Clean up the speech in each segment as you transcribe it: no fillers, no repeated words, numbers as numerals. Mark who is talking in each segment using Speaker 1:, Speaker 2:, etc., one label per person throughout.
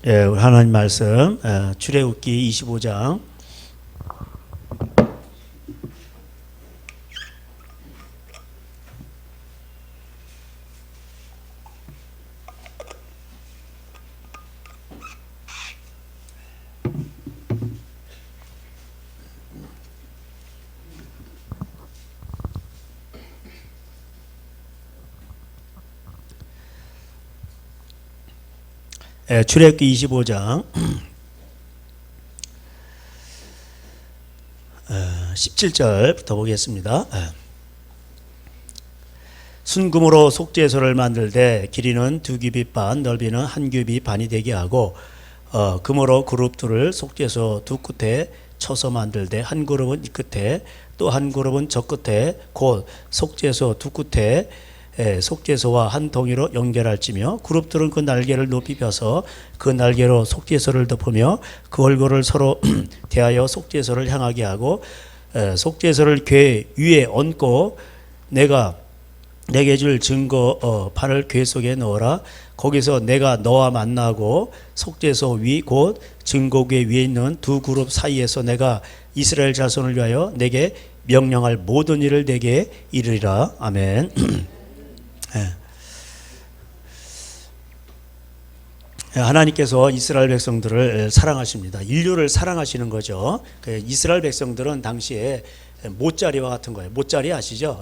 Speaker 1: 예, 하나님 말씀 출애굽기 25장 출애굽기 25장 17절부터 보겠습니다. 순금으로 속죄소를 만들되 길이는 2규빗 반, 넓이는 1규빗 반이 되게 하고 금으로 그룹들을 속죄소 두 끝에 쳐서 만들되 한 그룹은 이 끝에 또 한 그룹은 저 끝에 곧 속죄소 두 끝에 속죄소와 한 통이로 연결할지며 그룹들은 그 날개를 높이 펴서 그 날개로 속죄소를 덮으며 그 얼굴을 서로 대하여 속죄소를 향하게 하고 속죄소를 궤 위에 얹고 내가 내게 줄 증거 판을 궤 속에 넣어라. 거기서 내가 너와 만나고 속죄소 위 곧 증거궤 위에 있는 두 그룹 사이에서 내가 이스라엘 자손을 위하여 내게 명령할 모든 일을 내게 이르리라. 아멘. 하나님께서 이스라엘 백성들을 사랑하십니다. 인류를 사랑하시는 거죠. 이스라엘 백성들은 당시에 모짜리와 같은 거예요. 모짜리 아시죠?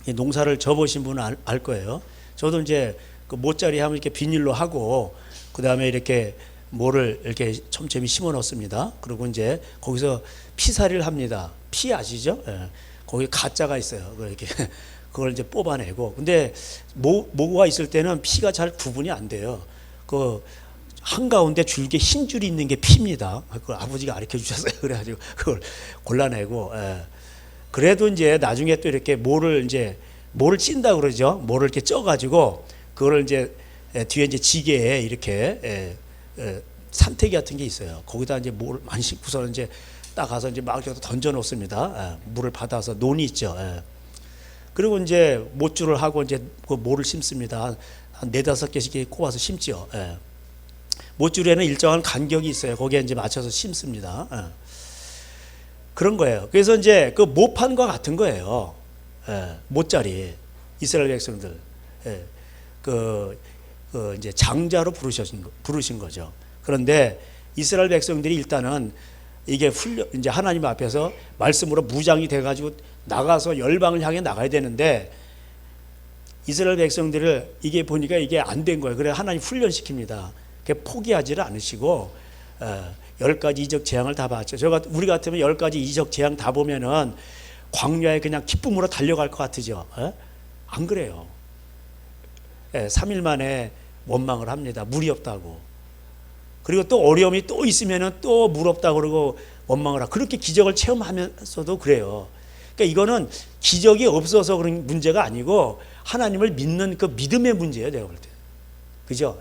Speaker 1: 농사를 져보신 분은 알 거예요. 저도 이제 그 모짜리 하면 이렇게 비닐로 하고 그 다음에 이렇게 모를 이렇게 촘촘히 심어 놓습니다. 그리고 이제 거기서 피살이를 합니다. 피 아시죠? 거기 가짜가 있어요. 이렇게 그걸 이제 뽑아내고, 근데 모가 있을 때는 피가 잘 구분이 안 돼요. 그 한가운데 줄기에 흰 줄이 있는 게 피입니다. 그걸 아버지가 가르쳐 주셨어요. 그래가지고 그걸 골라내고, 그래도 이제 나중에 또 이렇게 모를 찐다 그러죠. 모를 이렇게 쪄가지고 그거를 이제 뒤에 이제 지게에 이렇게 산태기 같은 게 있어요. 거기다 이제 모를 많이 싣고서 이제 딱 가서 이제 막 던져 놓습니다. 물을 받아서 논이 있죠. 그리고 이제 못줄을 하고 이제 그 모를 심습니다. 한 4-5개씩 꼽아서 심죠. 못줄에는 일정한 간격이 있어요. 거기에 이제 맞춰서 심습니다. 그런 거예요. 그래서 이제 그 모판과 같은 거예요. 못자리 이스라엘 백성들 그 이제 장자로 부르신 거죠. 그런데 이스라엘 백성들이 일단은 이게 이제 하나님 앞에서 말씀으로 무장이 돼가지고 나가서 열방을 향해 나가야 되는데 이스라엘 백성들을 이게 보니까 이게 안 된 거예요. 그래서 하나님 훈련시킵니다. 포기하지를 않으시고 10가지 이적 재앙을 다 봤죠. 우리 같으면 10가지 이적 재앙 다 보면은 광야에 그냥 기쁨으로 달려갈 것 같으죠. 안 그래요. 3일 만에 원망을 합니다. 물이 없다고. 그리고 또 어려움이 또 있으면은 또 물 없다고 그러고 원망을 하고, 그렇게 기적을 체험하면서도 그래요. 그러니까 이거는 기적이 없어서 그런 문제가 아니고 하나님을 믿는 그 믿음의 문제예요. 내가 볼 때. 그죠?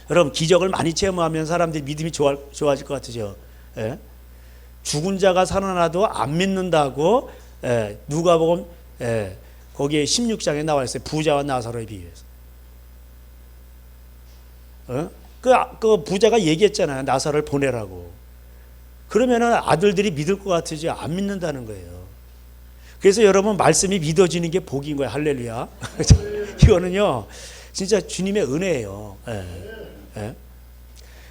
Speaker 1: 여러분, 기적을 많이 체험하면 사람들이 믿음이 좋아질 것 같으죠. 죽은 자가 살아나도 안 믿는다고 누가복음 거기에 16장에 나와 있어요. 부자와 나사로에 비유해서. 그 부자가 얘기했잖아요. 나사로를 보내라고. 그러면은 아들들이 믿을 것 같으죠. 안 믿는다는 거예요. 그래서 여러분, 말씀이 믿어지는 게 복인 거예요. 할렐루야. 이거는요 진짜 주님의 은혜예요.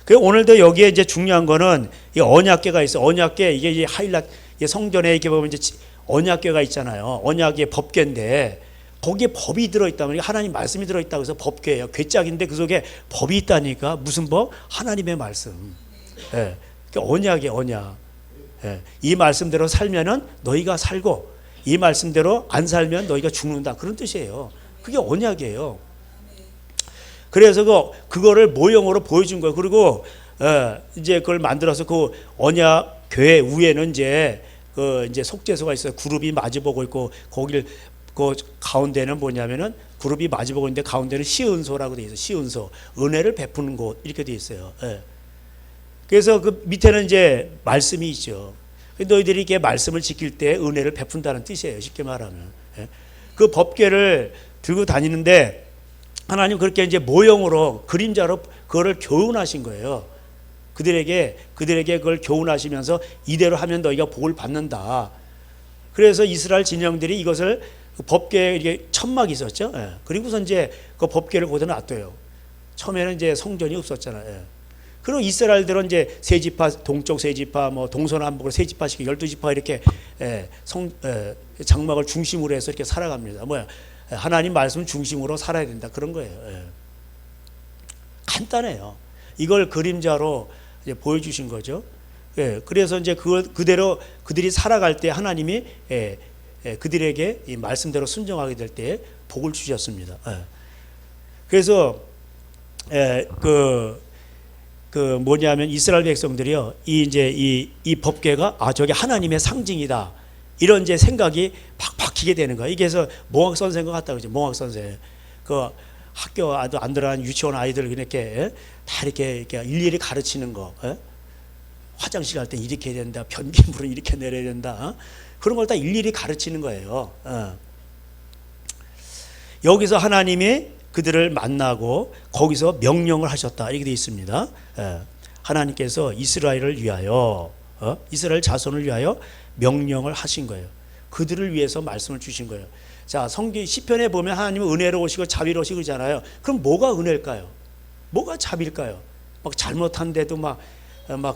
Speaker 1: 그래서 오늘도 여기에 이제 중요한 거는 이 언약궤가 있어. 언약궤, 이게 이제 하일락, 성전에 이렇게 보면 이제 언약궤가 있잖아요. 언약의 법궤인데 거기에 법이 들어있다. 하나님 말씀이 들어있다고 해서 법궤예요. 궤짝인데 그 속에 법이 있다니까. 무슨 법? 하나님의 말씀. 언약이에요. 언약. 이 말씀대로 살면은 너희가 살고, 이 말씀대로 안 살면 너희가 죽는다. 그런 뜻이에요. 그게 언약이에요. 그래서 그거를 모형으로 보여준 거예요. 그리고 이제 그걸 만들어서 그 언약 교회 위에는 이제 이제 속죄소가 있어요. 그룹이 마주보고 있고, 거기를 그 가운데는 뭐냐면은 그룹이 마주보고 있는데 가운데는 시은소라고 돼 있어요. 시은소, 은혜를 베푸는 곳, 이렇게 돼 있어요. 그래서 그 밑에는 이제 말씀이 있죠. 너희들이 이렇게 말씀을 지킬 때 은혜를 베푼다는 뜻이에요. 쉽게 말하면. 그 법궤를 들고 다니는데 하나님 그렇게 이제 모형으로 그림자로 그거를 교훈하신 거예요. 그들에게 그걸 교훈하시면서 이대로 하면 너희가 복을 받는다. 그래서 이스라엘 진영들이 이것을 법궤에 이게 천막이 있었죠. 예. 그리고서 이제 그 법궤를 거기다 놔둬요. 처음에는 이제 성전이 없었잖아요. 예. 그리고 이스라엘들은 이제 세 지파, 동쪽 세 지파, 뭐 동서남북으로 세 지파씩 12지파 이렇게 장막을 중심으로 해서 이렇게 살아갑니다. 뭐야? 하나님 말씀 중심으로 살아야 된다. 그런 거예요. 예. 간단해요. 이걸 그림자로 이제 보여주신 거죠. 예. 그래서 이제 그대로 그들이 살아갈 때 하나님이 그들에게 이 말씀대로 순종하게 될 때 복을 주셨습니다. 예. 그래서 뭐냐면 이스라엘 백성들이요, 이 법궤가 저게 하나님의 상징이다. 이런 이제 생각이 팍 박히게 되는 거예요. 이게 해서 몽학 선생과 같다 그죠. 몽학 선생. 그 학교 안 들어간 유치원 아이들 이렇게 다 이렇게 일일이 가르치는 거. 화장실 갈 때 이렇게 해야 된다. 변기물은 이렇게 내려야 된다. 그런 걸 다 일일이 가르치는 거예요. 여기서 하나님이 그들을 만나고 거기서 명령을 하셨다. 이렇게 되어 있습니다. 하나님께서 이스라엘을 위하여 이스라엘 자손을 위하여 명령을 하신 거예요. 그들을 위해서 말씀을 주신 거예요. 자, 성경 시편에 보면 하나님은 은혜로우시고 자비로우시고 그러잖아요. 그럼 뭐가 은혜일까요? 뭐가 자비일까요? 막 잘못한데도 막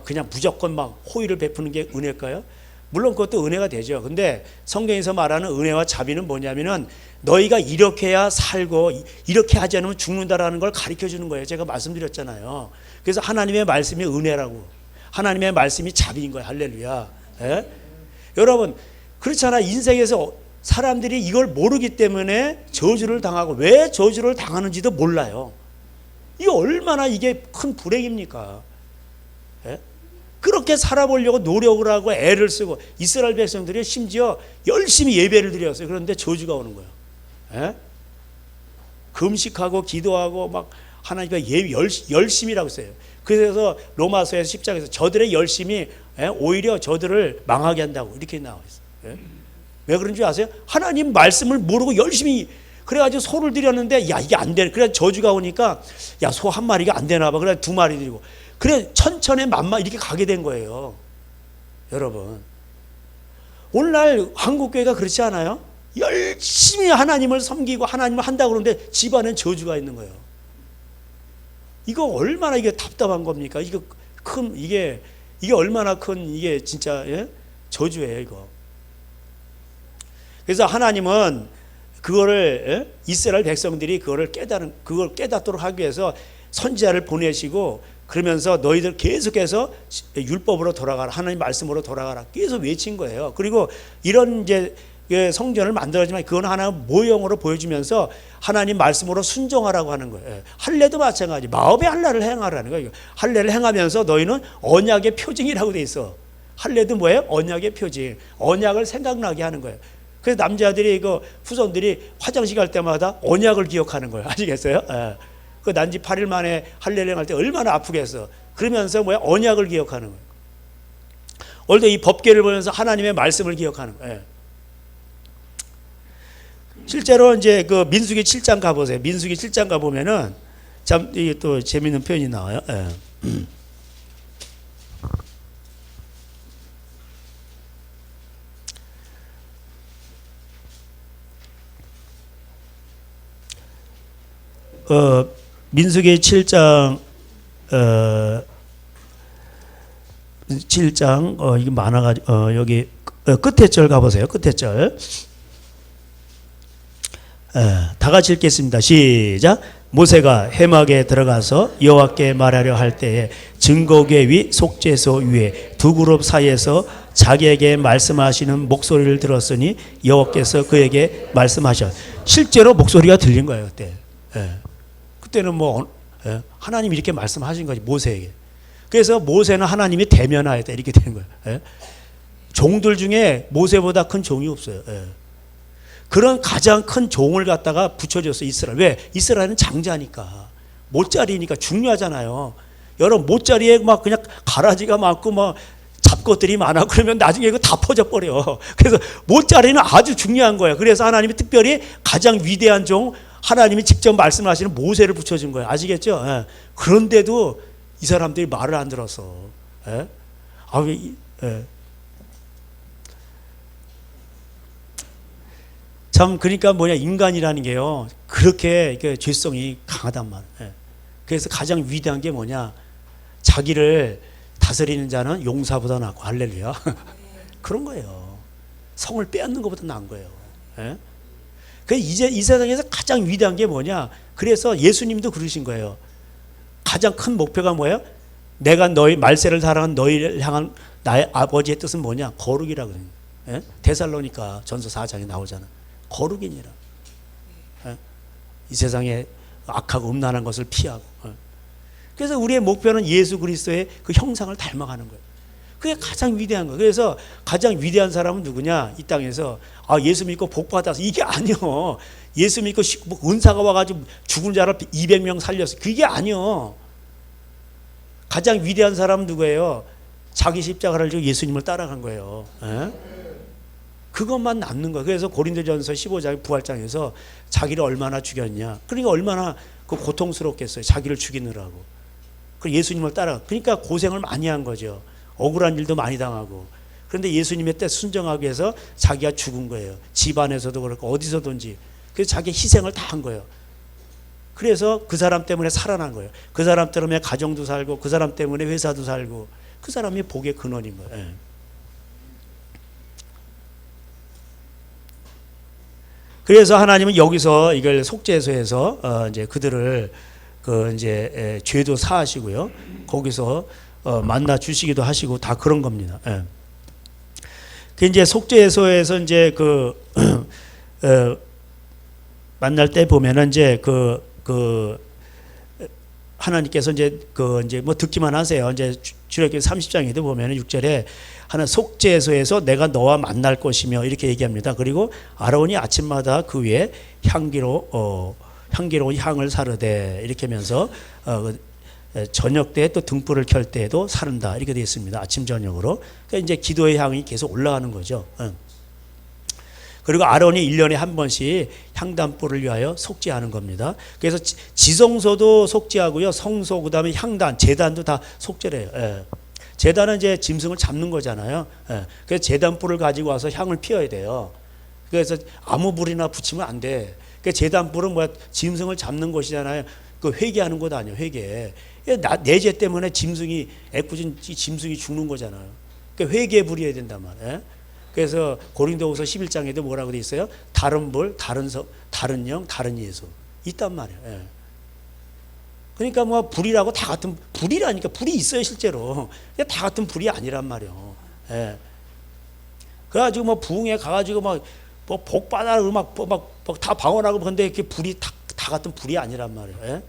Speaker 1: 그냥 무조건 막 호의를 베푸는 게 은혜일까요? 물론 그것도 은혜가 되죠. 근데 성경에서 말하는 은혜와 자비는 뭐냐면은 너희가 이렇게 해야 살고 이렇게 하지 않으면 죽는다라는 걸 가르쳐 주는 거예요. 제가 말씀드렸잖아요. 그래서 하나님의 말씀이 은혜라고, 하나님의 말씀이 자비인 거예요. 할렐루야. 예? 여러분, 그렇잖아. 인생에서 사람들이 이걸 모르기 때문에 저주를 당하고, 왜 저주를 당하는지도 몰라요. 이게 얼마나 이게 큰 불행입니까? 예? 그렇게 살아보려고 노력을 하고 애를 쓰고, 이스라엘 백성들이 심지어 열심히 예배를 드렸어요. 그런데 저주가 오는 거예요. 예? 금식하고 기도하고 막 하나님과 열심이라고 써요. 그래서 로마서에서 10장에서 저들의 열심이 오히려 저들을 망하게 한다고 이렇게 나와 있어요. 왜 그런 줄 아세요? 하나님 말씀을 모르고 열심히 그래가지고 소를 드렸는데 야 이게 안 되네. 그래 저주가 오니까 야 소 한 마리가 안 되나 봐. 그래 두 마리 드리고 그래 천천에 만마 이렇게 가게 된 거예요. 여러분, 오늘날 한국교회가 그렇지 않아요? 열심히 하나님을 섬기고 하나님을 한다고 그러는데 집안엔 저주가 있는 거예요. 이거 얼마나 이게 답답한 겁니까? 이게 얼마나 큰 이게 진짜 저주예요, 이거. 그래서 하나님은 그거를 이스라엘 백성들이 그걸 깨닫도록 하기 위해서 선지자를 보내시고 그러면서 너희들 계속해서 율법으로 돌아가라, 하나님 말씀으로 돌아가라 계속 외친 거예요. 그리고 이런 이제 성전을 만들었지만 그건 하나 모형으로 보여주면서 하나님 말씀으로 순종하라고 하는 거예요. 할례도 마찬가지. 마음의 할례를 행하라는 거예요. 할례를 행하면서 너희는 언약의 표징이라고 돼 있어. 할례도 뭐예요? 언약의 표징. 언약을 생각나게 하는 거예요. 그래서 남자들이 후손들이 화장실 갈 때마다 언약을 기억하는 거예요. 아시겠어요? 그 난지 8일 만에 할례를 행할 때 얼마나 아프겠어. 그러면서 언약을 기억하는 거예요. 오늘도 이 법궤를 보면서 하나님의 말씀을 기억하는 거예요. 실제로 이제 그 민수기 7장 가보세요. 민수기 7장 가보면은 참 이게 또 재밌는 표현이 나와요. 민수기 7장 7장 이게 많아가지고 여기 끝에 절 가보세요. 끝에 절. 다 같이 읽겠습니다. 시작. 모세가 회막에 들어가서 여호와께 말하려 할 때에 증거궤 위 속죄소 위에 두 그룹 사이에서 자기에게 말씀하시는 목소리를 들었으니 여호와께서 그에게 말씀하셨. 실제로 목소리가 들린 거예요. 그때는 하나님이 이렇게 말씀하신 거지 모세에게. 그래서 모세는 하나님이 대면하였다 이렇게 되는 거예요. 종들 중에 모세보다 큰 종이 없어요. 그런 가장 큰 종을 갖다가 붙여줬어요. 이스라엘. 왜? 이스라엘은 장자니까, 못자리니까 중요하잖아요. 여러분, 못자리에 막 그냥 가라지가 많고 막 잡것들이 많아 그러면 나중에 이거 다 퍼져버려. 그래서 못자리는 아주 중요한 거예요. 그래서 하나님이 특별히 가장 위대한 종 하나님이 직접 말씀하시는 모세를 붙여준 거예요. 아시겠죠? 예. 그런데도 이 사람들이 말을 안 들었어. 예? 예. 참 그러니까 인간이라는 게요 그렇게 죄성이 강하단 말이에요. 예. 그래서 가장 위대한 게 자기를 다스리는 자는 용사보다 낫고 할렐루야. 그런 거예요. 성을 빼앗는 것보다 나은 거예요. 예? 그래서 이제 이 세상에서 가장 위대한 게 그래서 예수님도 그러신 거예요. 가장 큰 목표가 뭐예요? 내가 너희 말세를 사랑한 너희를 향한 나의 아버지의 뜻은 거룩이라 그래요. 예? 데살로니가 전서 4장에 나오잖아. 거룩이니라. 예? 이 세상에 악하고 음란한 것을 피하고. 예? 그래서 우리의 목표는 예수 그리스도의 그 형상을 닮아가는 거예요. 그게 가장 위대한 거예요. 그래서 가장 위대한 사람은 누구냐? 이 땅에서 예수 믿고 복 받아서 이게 아니요. 예수 믿고 은사가 와가지고 죽은 자를 200명 살렸어. 그게 아니요. 가장 위대한 사람은 누구예요? 자기 십자가를 지고 예수님을 따라간 거예요. 에? 그것만 남는 거예요. 그래서 고린도전서 15장 부활장에서 자기를 얼마나 죽였냐. 그러니까 얼마나 고통스럽겠어요. 자기를 죽이느라고. 그리고 예수님을 따라. 그러니까 고생을 많이 한 거죠. 억울한 일도 많이 당하고. 그런데 예수님의 뜻 순정하기 위해서 자기가 죽은 거예요. 집안에서도 그렇고 어디서든지. 그래서 자기 희생을 다 한 거예요. 그래서 그 사람 때문에 살아난 거예요. 그 사람 때문에 가정도 살고 그 사람 때문에 회사도 살고 그 사람이 복의 근원인 거예요. 예. 그래서 하나님은 여기서 이걸 속죄소에서 이제 그들을 이제 죄도 사하시고요. 거기서 만나 주시기도 하시고 다 그런 겁니다. 예. 그 이제 속죄소에서 이제 만날 때 보면은 이제 하나님께서 이제 듣기만 하세요. 이제 출애굽기 30장에도 보면은 6절에 하나 속죄소에서 내가 너와 만날 것이며 이렇게 얘기합니다. 그리고 아론이 아침마다 그 위에 향기로운 향을 사르되 이렇게 하면서 저녁 때 또 등불을 켤 때에도 사른다 이렇게 되어 있습니다. 아침 저녁으로. 그러니까 이제 기도의 향이 계속 올라가는 거죠. 그리고 아론이 1년에 한 번씩 향단불을 위하여 속죄하는 겁니다. 그래서 지성소도 속죄하고요. 성소 그다음에 향단, 제단도 다 속죄를 해요. 예. 제단은 이제 짐승을 잡는 거잖아요. 예. 그래서 제단불을 가지고 와서 향을 피워야 돼요. 그래서 아무 불이나 붙이면 안 돼. 그 제단불은 짐승을 잡는 것이잖아요. 그 회개하는 것 아니에요. 회개. 내 죄 때문에 짐승이 애꿎은 짐승이 죽는 거잖아요. 그러니까 회개의 불이어야 된단 말이에요. 그래서 고린도후서 11장에도 뭐라고 돼 있어요? 다른 불, 다른 영, 다른 예수 있단 말이에요. 예. 그러니까 불이라고 다 같은 불이라니까 불이 있어요 실제로. 다 같은 불이 아니란 말이에요. 예. 그래가지고 부흥회 가가지고 복 받아라고 막 다 방언하고 그런데 이렇게 불이 다 같은 불이 아니란 말이에요. 예.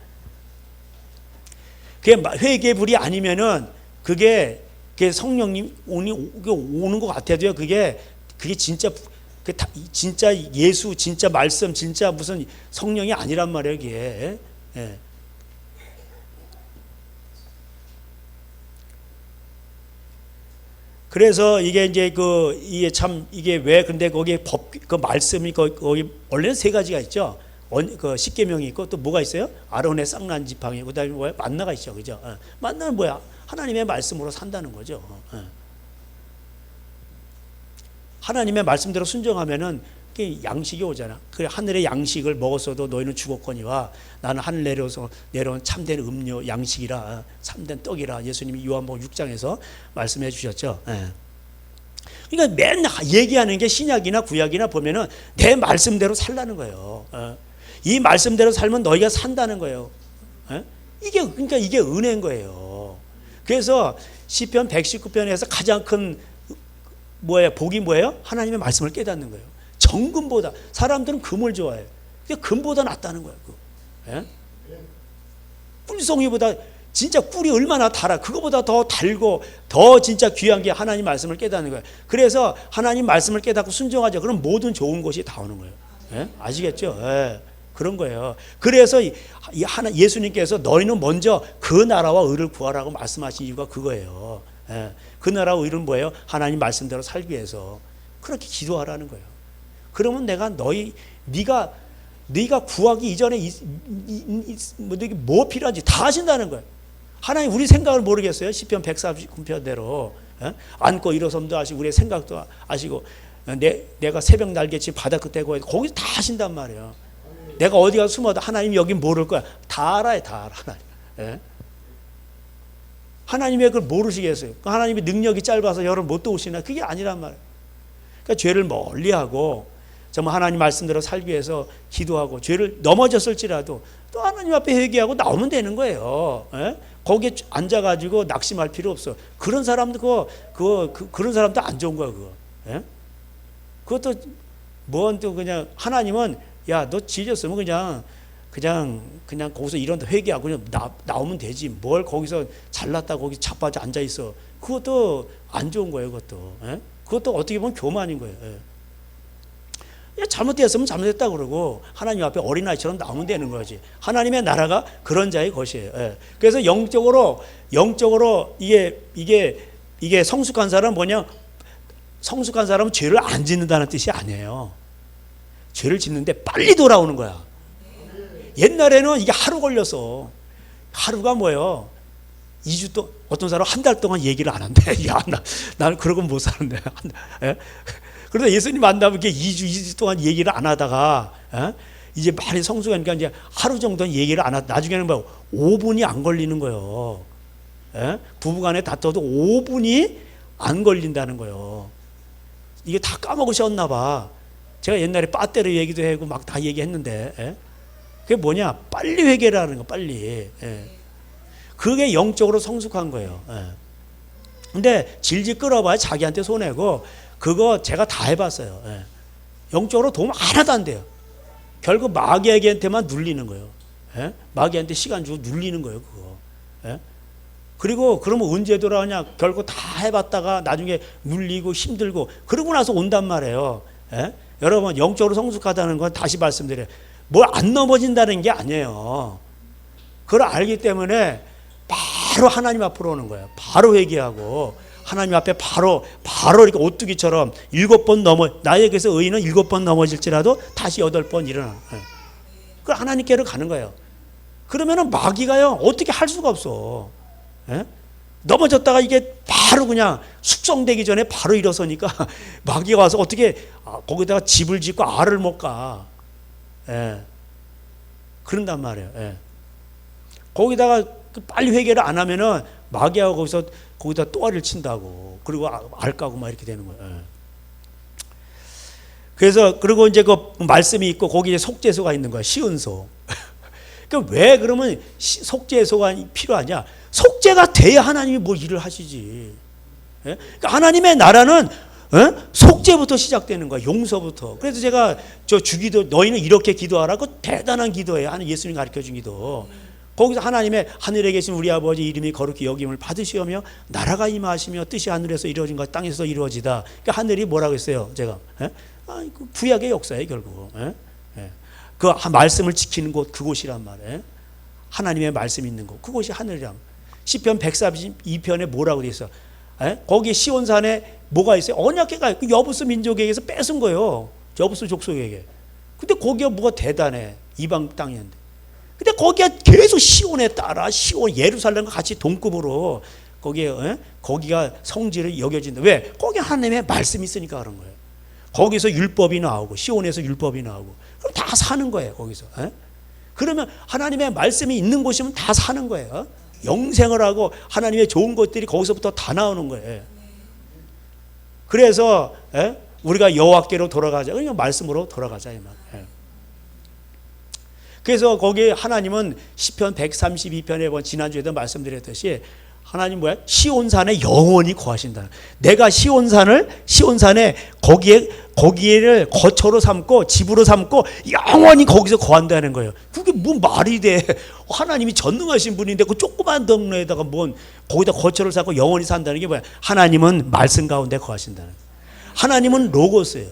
Speaker 1: 그게 회개의 불이 아니면은 그게 성령님 오는 것 같아도요. 그게 진짜 진짜 예수, 진짜 말씀, 진짜 무슨 성령이 아니란 말이에요. 그게. 예. 그래서 이게 이제 이게 왜 근데 거기에 말씀이 거기 원래는 세 가지가 있죠. 십계명이 있고 또 뭐가 있어요? 아론의 쌍난 지팡이 그다음에 뭐야? 만나가 있죠, 그죠? 만나는 뭐야? 하나님의 말씀으로 산다는 거죠. 하나님의 말씀대로 순종하면은 양식이 오잖아. 그래 하늘의 양식을 먹었어도 너희는 죽었거니와 나는 하늘 내려온 참된 음료 양식이라 참된 떡이라 예수님이 요한복음 6장에서 말씀해 주셨죠. 그러니까 맨날 얘기하는 게 신약이나 구약이나 보면은 내 말씀대로 살라는 거예요. 이 말씀대로 살면 너희가 산다는 거예요. 그러니까 이게 은혜인 거예요. 그래서 시편 119편에서 가장 큰 복이 뭐예요? 하나님의 말씀을 깨닫는 거예요. 정금보다 사람들은 금을 좋아해요. 금보다 낫다는 거예요. 예? 꿀송이보다 진짜 꿀이 얼마나 달아. 그거보다 더 달고 더 진짜 귀한 게 하나님 말씀을 깨닫는 거예요. 그래서 하나님 말씀을 깨닫고 순종하죠. 그럼 모든 좋은 것이 다 오는 거예요. 예? 아시겠죠? 예. 그런 거예요. 그래서 예수님께서 너희는 먼저 그 나라와 의를 구하라고 말씀하신 이유가 그거예요. 예. 그 나라와 의는 뭐예요? 하나님 말씀대로 살기 위해서 그렇게 기도하라는 거예요. 그러면 네가 네가 구하기 이전에 뭐 필요한지 다 하신다는 거예요. 하나님 우리 생각을 모르겠어요? 시편 139편대로 앉고 일어섬도 아시고 우리의 생각도 아시고 내가 새벽 날개치 바다 끝에 거기서 다 하신단 말이에요. 내가 어디 가서 숨어도 하나님이 여기 모를 거야. 다 알아요. 다 알아. 하나님. 예? 하나님이 그걸 모르시겠어요? 하나님의 능력이 짧아서 여러분 못 도우시나? 그게 아니란 말이에요. 그러니까 죄를 멀리하고 정말 하나님 말씀대로 살기 위해서 기도하고 죄를 넘어졌을지라도 또 하나님 앞에 회개하고 나오면 되는 거예요. 예? 거기에 앉아가지고 낙심할 필요 없어. 그런 사람도 그런 사람도 안 좋은 거야 그거. 예? 그것도 또 그냥 하나님은 야 너 지졌으면 그냥 거기서 이런 데 회개하고 그냥 나오면 되지. 뭘 거기서 잘났다 거기 자빠져 앉아 있어. 그것도 안 좋은 거예요. 그것도. 예? 그것도 어떻게 보면 교만인 거예요. 예. 잘못되었으면 잘못했다 그러고 하나님 앞에 어린아이처럼 나오면 되는 거지. 하나님의 나라가 그런 자의 것이에요. 예. 그래서 영적으로 이게 성숙한 사람은 뭐냐? 성숙한 사람은 죄를 안 짓는다는 뜻이 아니에요. 죄를 짓는데 빨리 돌아오는 거야. 옛날에는 이게 하루 걸렸어. 하루가 뭐예요? 2주 동안, 어떤 사람은 한 달 동안 얘기를 안 한대. 야, 나는 그러고는 못 사는데. 예? 그러다 예수님 만나면 이렇게 2주 동안 얘기를 안 하다가, 이제 많이 성숙하니까 이제 하루 정도는 얘기를 안 하다. 나중에는 뭐 5분이 안 걸리는 거예요. 예? 부부간에 다퉈도 5분이 안 걸린다는 거예요. 이게 다 까먹으셨나 봐. 제가 옛날에 빠떼로 얘기도 하고 막 다 얘기했는데, 예? 그게 뭐냐? 빨리 회개를 하는 거, 빨리. 예. 그게 영적으로 성숙한 거예요. 예. 근데 질질 끌어봐야 자기한테 손해고, 그거 제가 다 해봤어요. 예. 영적으로 도움 하나도 안 돼요. 결국 마귀에게한테만 눌리는 거예요. 예? 마귀한테 시간 주고 눌리는 거예요, 그거. 예? 그리고 그러면 언제 돌아오냐? 결국 다 해봤다가 나중에 눌리고 힘들고, 그러고 나서 온단 말이에요. 예? 여러분, 영적으로 성숙하다는 건 다시 말씀드려요. 뭘 안 넘어진다는 게 아니에요. 그걸 알기 때문에 바로 하나님 앞으로 오는 거예요. 바로 회개하고 하나님 앞에 바로 이렇게 오뚜기처럼 7번 나에게서 의인은 7번 넘어질지라도 다시 8번 일어나. 그 하나님께로 가는 거예요. 그러면은 마귀가요 어떻게 할 수가 없어. 예? 넘어졌다가 이게 바로 그냥 숙성되기 전에 바로 일어서니까 마귀가 와서 어떻게 거기다가 집을 짓고 알을 못 가. 예. 그런단 말이에요. 예. 거기다가 빨리 회개를 안 하면은 마귀하고 거기다 또아리를 친다고. 그리고 알 까고 막 이렇게 되는 거예요. 예. 그래서 그리고 이제 그 말씀이 있고 거기에 속죄소가 있는 거야. 시은소. 그러니까 왜 그러면 속죄소가 필요하냐? 속죄가 돼야 하나님이 뭐 일을 하시지. 예? 그러니까 하나님의 나라는 속죄부터 시작되는 거야. 용서부터. 그래서 제가 저 주기도 너희는 이렇게 기도하라. 그 대단한 기도예요. 하는 예수님 가르쳐 준 기도. 거기서 하나님의 하늘에 계신 우리 아버지 이름이 거룩히 여김을 받으시오며 나라가 임하시며 뜻이 하늘에서 이루어진 것 땅에서 이루어지다. 그러니까 하늘이 뭐라고 했어요? 제가 그 구약의 역사예요, 결국. 그 말씀을 지키는 곳 그곳이란 말이에요. 하나님의 말씀이 있는 곳 그곳이 하늘이란. 시편 142편에 뭐라고 돼 있어? 거기 시온산에 뭐가 있어요? 언약궤가 그 여부스 민족에게서 뺏은 거예요. 여부스 족속에게. 근데 거기가 뭐가 대단해. 이방 땅이었는데. 근데 거기가 계속 시온에 따라 예루살렘과 같이 동급으로 거기가 성지를 여겨진다. 왜? 거기 하나님의 말씀이 있으니까 그런 거예요. 거기서 율법이 나오고 시온에서 율법이 나오고 그럼 다 사는 거예요. 거기서. 그러면 하나님의 말씀이 있는 곳이면 다 사는 거예요. 영생을 하고 하나님의 좋은 것들이 거기서부터 다 나오는 거예요. 그래서 우리가 여호와께로 돌아가자. 그러니까 말씀으로 돌아가자 이 말. 그래서 거기 하나님은 시편 132편에 지난주에도 말씀드렸듯이 하나님 뭐야? 시온산에 영원히 거하신다. 내가 시온산에 거기를 거처로 삼고 집으로 삼고 영원히 거기서 거한다는 거예요. 그게 뭐 말이 돼? 하나님이 전능하신 분인데 그 조그만 동네에다가 거기다 거처를 삼고 영원히 산다는 게 뭐야? 하나님은 말씀 가운데 거하신다는 거예요. 하나님은 로고스예요.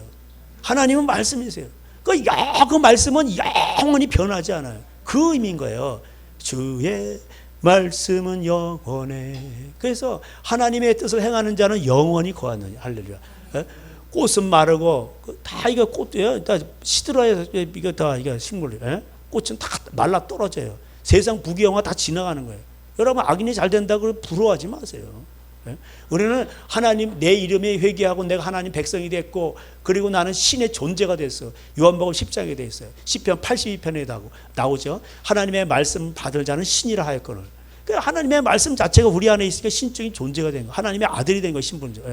Speaker 1: 하나님은 말씀이세요. 그 말씀은 영원히 변하지 않아요. 그 의미인 거예요. 주의 말씀은 영원해. 그래서 하나님의 뜻을 행하는 자는 영원히 거하느냐. 할렐루야. 꽃은 마르고 다 이거 꽃이요. 다 시들어야 이거 다 이거 식물. 꽃은 다 말라 떨어져요. 세상 부귀영화 다 지나가는 거예요. 여러분 악인이 잘 된다고 부러워하지 마세요. 우리는 하나님 내 이름에 회개하고 내가 하나님 백성이 됐고 그리고 나는 신의 존재가 됐어. 요한복음 10장에 돼 있어요. 시편 82편에 나오죠. 하나님의 말씀 받을 자는 신이라 하였거늘. 그러니까 하나님의 말씀 자체가 우리 안에 있으니까 신적인 존재가 된 거. 하나님의 아들이 된 거 신분적.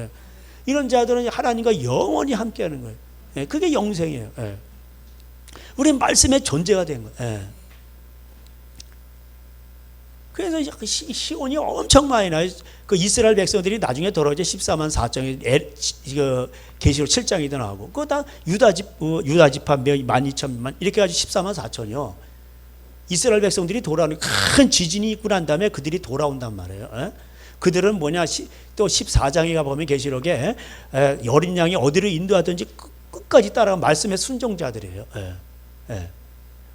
Speaker 1: 이런 자들은 하나님과 영원히 함께하는 거예요. 그게 영생이에요. 우리 말씀의 존재가 된 거예요. 그래서 시온이 엄청 많이 나요. 그 이스라엘 백성들이 나중에 돌아오죠. 14만 4천이 계시록 7장에도 나오고 그거 다 유다 지파 12,000만 이렇게 가지고 14만 4천이요. 이스라엘 백성들이 돌아오는 큰 지진이 있고 난 다음에 그들이 돌아온단 말이에요. 그들은 뭐냐 또 14장에 가보면 계시록에 어린 양이 어디를 인도하든지 끝까지 따라가 말씀의 순종자들이에요.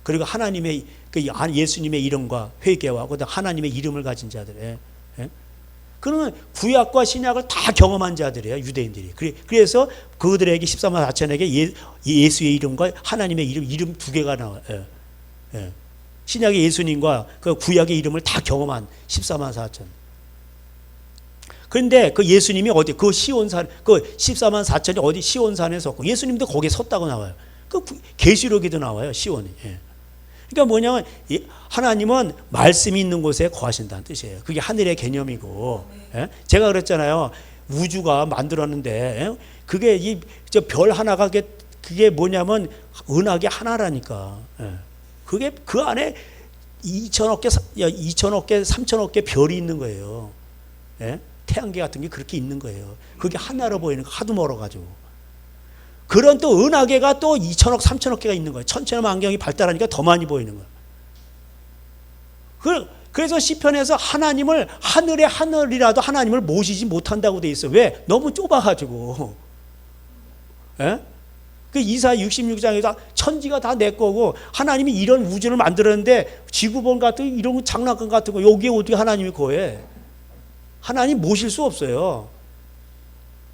Speaker 1: 그리고 하나님의 예수님의 이름과 회개와 하나님의 이름을 가진 자들. 그러면 구약과 신약을 다 경험한 자들이에요. 유대인들이. 그래서 그들에게 14만 4천에게 예수의 이름과 하나님의 이름 두 개가 나와요. 신약의 예수님과 그 구약의 이름을 다 경험한 14만 4천. 그런데 그 예수님이 어디 그 시온산 그 14만 4천이 어디 시온산에 섰고 예수님도 거기에 섰다고 나와요. 그 계시록에도 나와요. 시온이. 그러니까 뭐냐면 하나님은 말씀이 있는 곳에 거하신다는 뜻이에요. 그게 하늘의 개념이고. 제가 그랬잖아요. 우주가 만들었는데 그게 별 하나가 그게 뭐냐면 은하계 하나라니까. 그게 그 안에 2천억 개, 3천억 개 별이 있는 거예요. 태양계 같은 게 그렇게 있는 거예요. 그게 하나로 보이는 거 하도 멀어가지고. 그런 또 은하계가 또 2천억, 3천억 개가 있는 거예요. 천체나 만경이 발달하니까 더 많이 보이는 거예요. 그래서 시편에서 하나님을 하늘의 하늘이라도 하나님을 모시지 못한다고 돼 있어요. 왜? 너무 좁아가지고. 그 이사 66장에서 천지가 다 내 거고 하나님이 이런 우주를 만들었는데 지구본 같은 이런 장난감 같은 거 여기에 어떻게 하나님이 거해? 하나님 모실 수 없어요.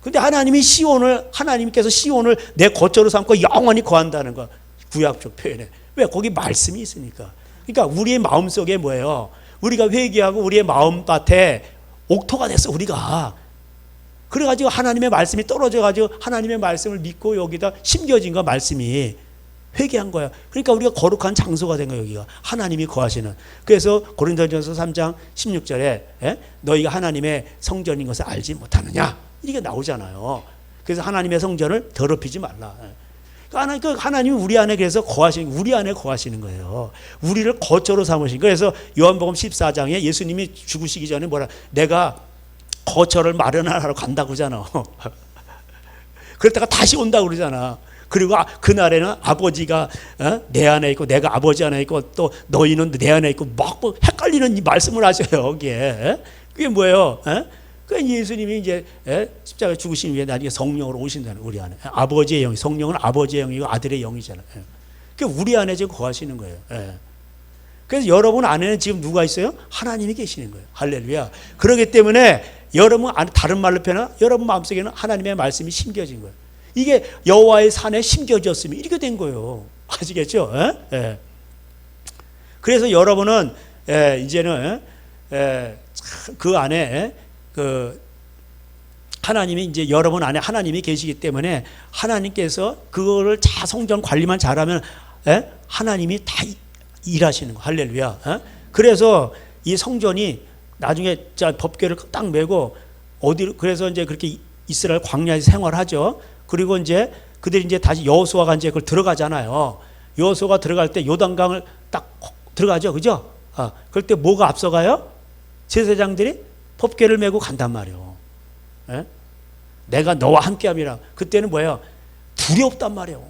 Speaker 1: 근데 하나님께서 시온을 내 거처로 삼고 영원히 거한다는 거. 구약적 표현에. 왜? 거기 말씀이 있으니까. 그러니까 우리의 마음속에 뭐예요? 우리가 회개하고 우리의 마음밭에 옥토가 됐어, 우리가. 그래가지고 하나님의 말씀이 떨어져가지고 하나님의 말씀을 믿고 여기다 심겨진 거 말씀이 회개한 거야. 그러니까 우리가 거룩한 장소가 된 거야, 여기가. 하나님이 거하시는. 그래서 고린도전서 3장 16절에 너희가 하나님의 성전인 것을 알지 못하느냐? 이게 나오잖아요. 그래서 하나님의 성전을 더럽히지 말라. 하나님이 우리 안에 그래서 우리 안에 거하시는 거예요. 우리를 거처로 삼으신 거예요. 그래서 요한복음 14장에 예수님이 죽으시기 전에 내가 거처를 마련하러 간다고 그러잖아. 그랬다가 다시 온다고 그러잖아. 그리고 그날에는 아버지가 내 안에 있고 내가 아버지 안에 있고 또 너희는 내 안에 있고 막 헷갈리는 말씀을 하셔요. 거기에. 그게 뭐예요? 그 예수님이 이제 십자가에 죽으신 후에 나중에 성령으로 오신다는 우리 안에. 아버지의 영, 성령은 아버지의 영이고 아들의 영이잖아요. 그 우리 안에 지금 거하시는 거예요. 그래서 여러분 안에는 지금 누가 있어요? 하나님이 계시는 거예요. 할렐루야. 그렇기 때문에 여러분 안에 다른 말로 표현하면 여러분 마음속에는 하나님의 말씀이 심겨진 거예요. 이게 여호와의 산에 심겨졌으면 이렇게 된 거예요. 아시겠죠? 그래서 여러분은 이제는 그 안에 하나님이 이제 여러분 안에 하나님이 계시기 때문에 하나님께서 그거를 성전 관리만 잘하면 하나님이 다 일하시는 거. 할렐루야. 그래서 이 성전이 나중에 법궤를 딱 메고 그래서 이제 그렇게 이스라엘 광야에서 생활하죠. 그리고 이제 그들이 이제 다시 여호수아가 이제 그걸 들어가잖아요. 여호수아가 들어갈 때 요단강을 딱 들어가죠. 그죠? 그럴 때 뭐가 앞서가요? 제사장들이 법궤를 메고 간단 말이에요. 내가 너와 함께함이라. 그때는 뭐예요? 두렵단 말이에요.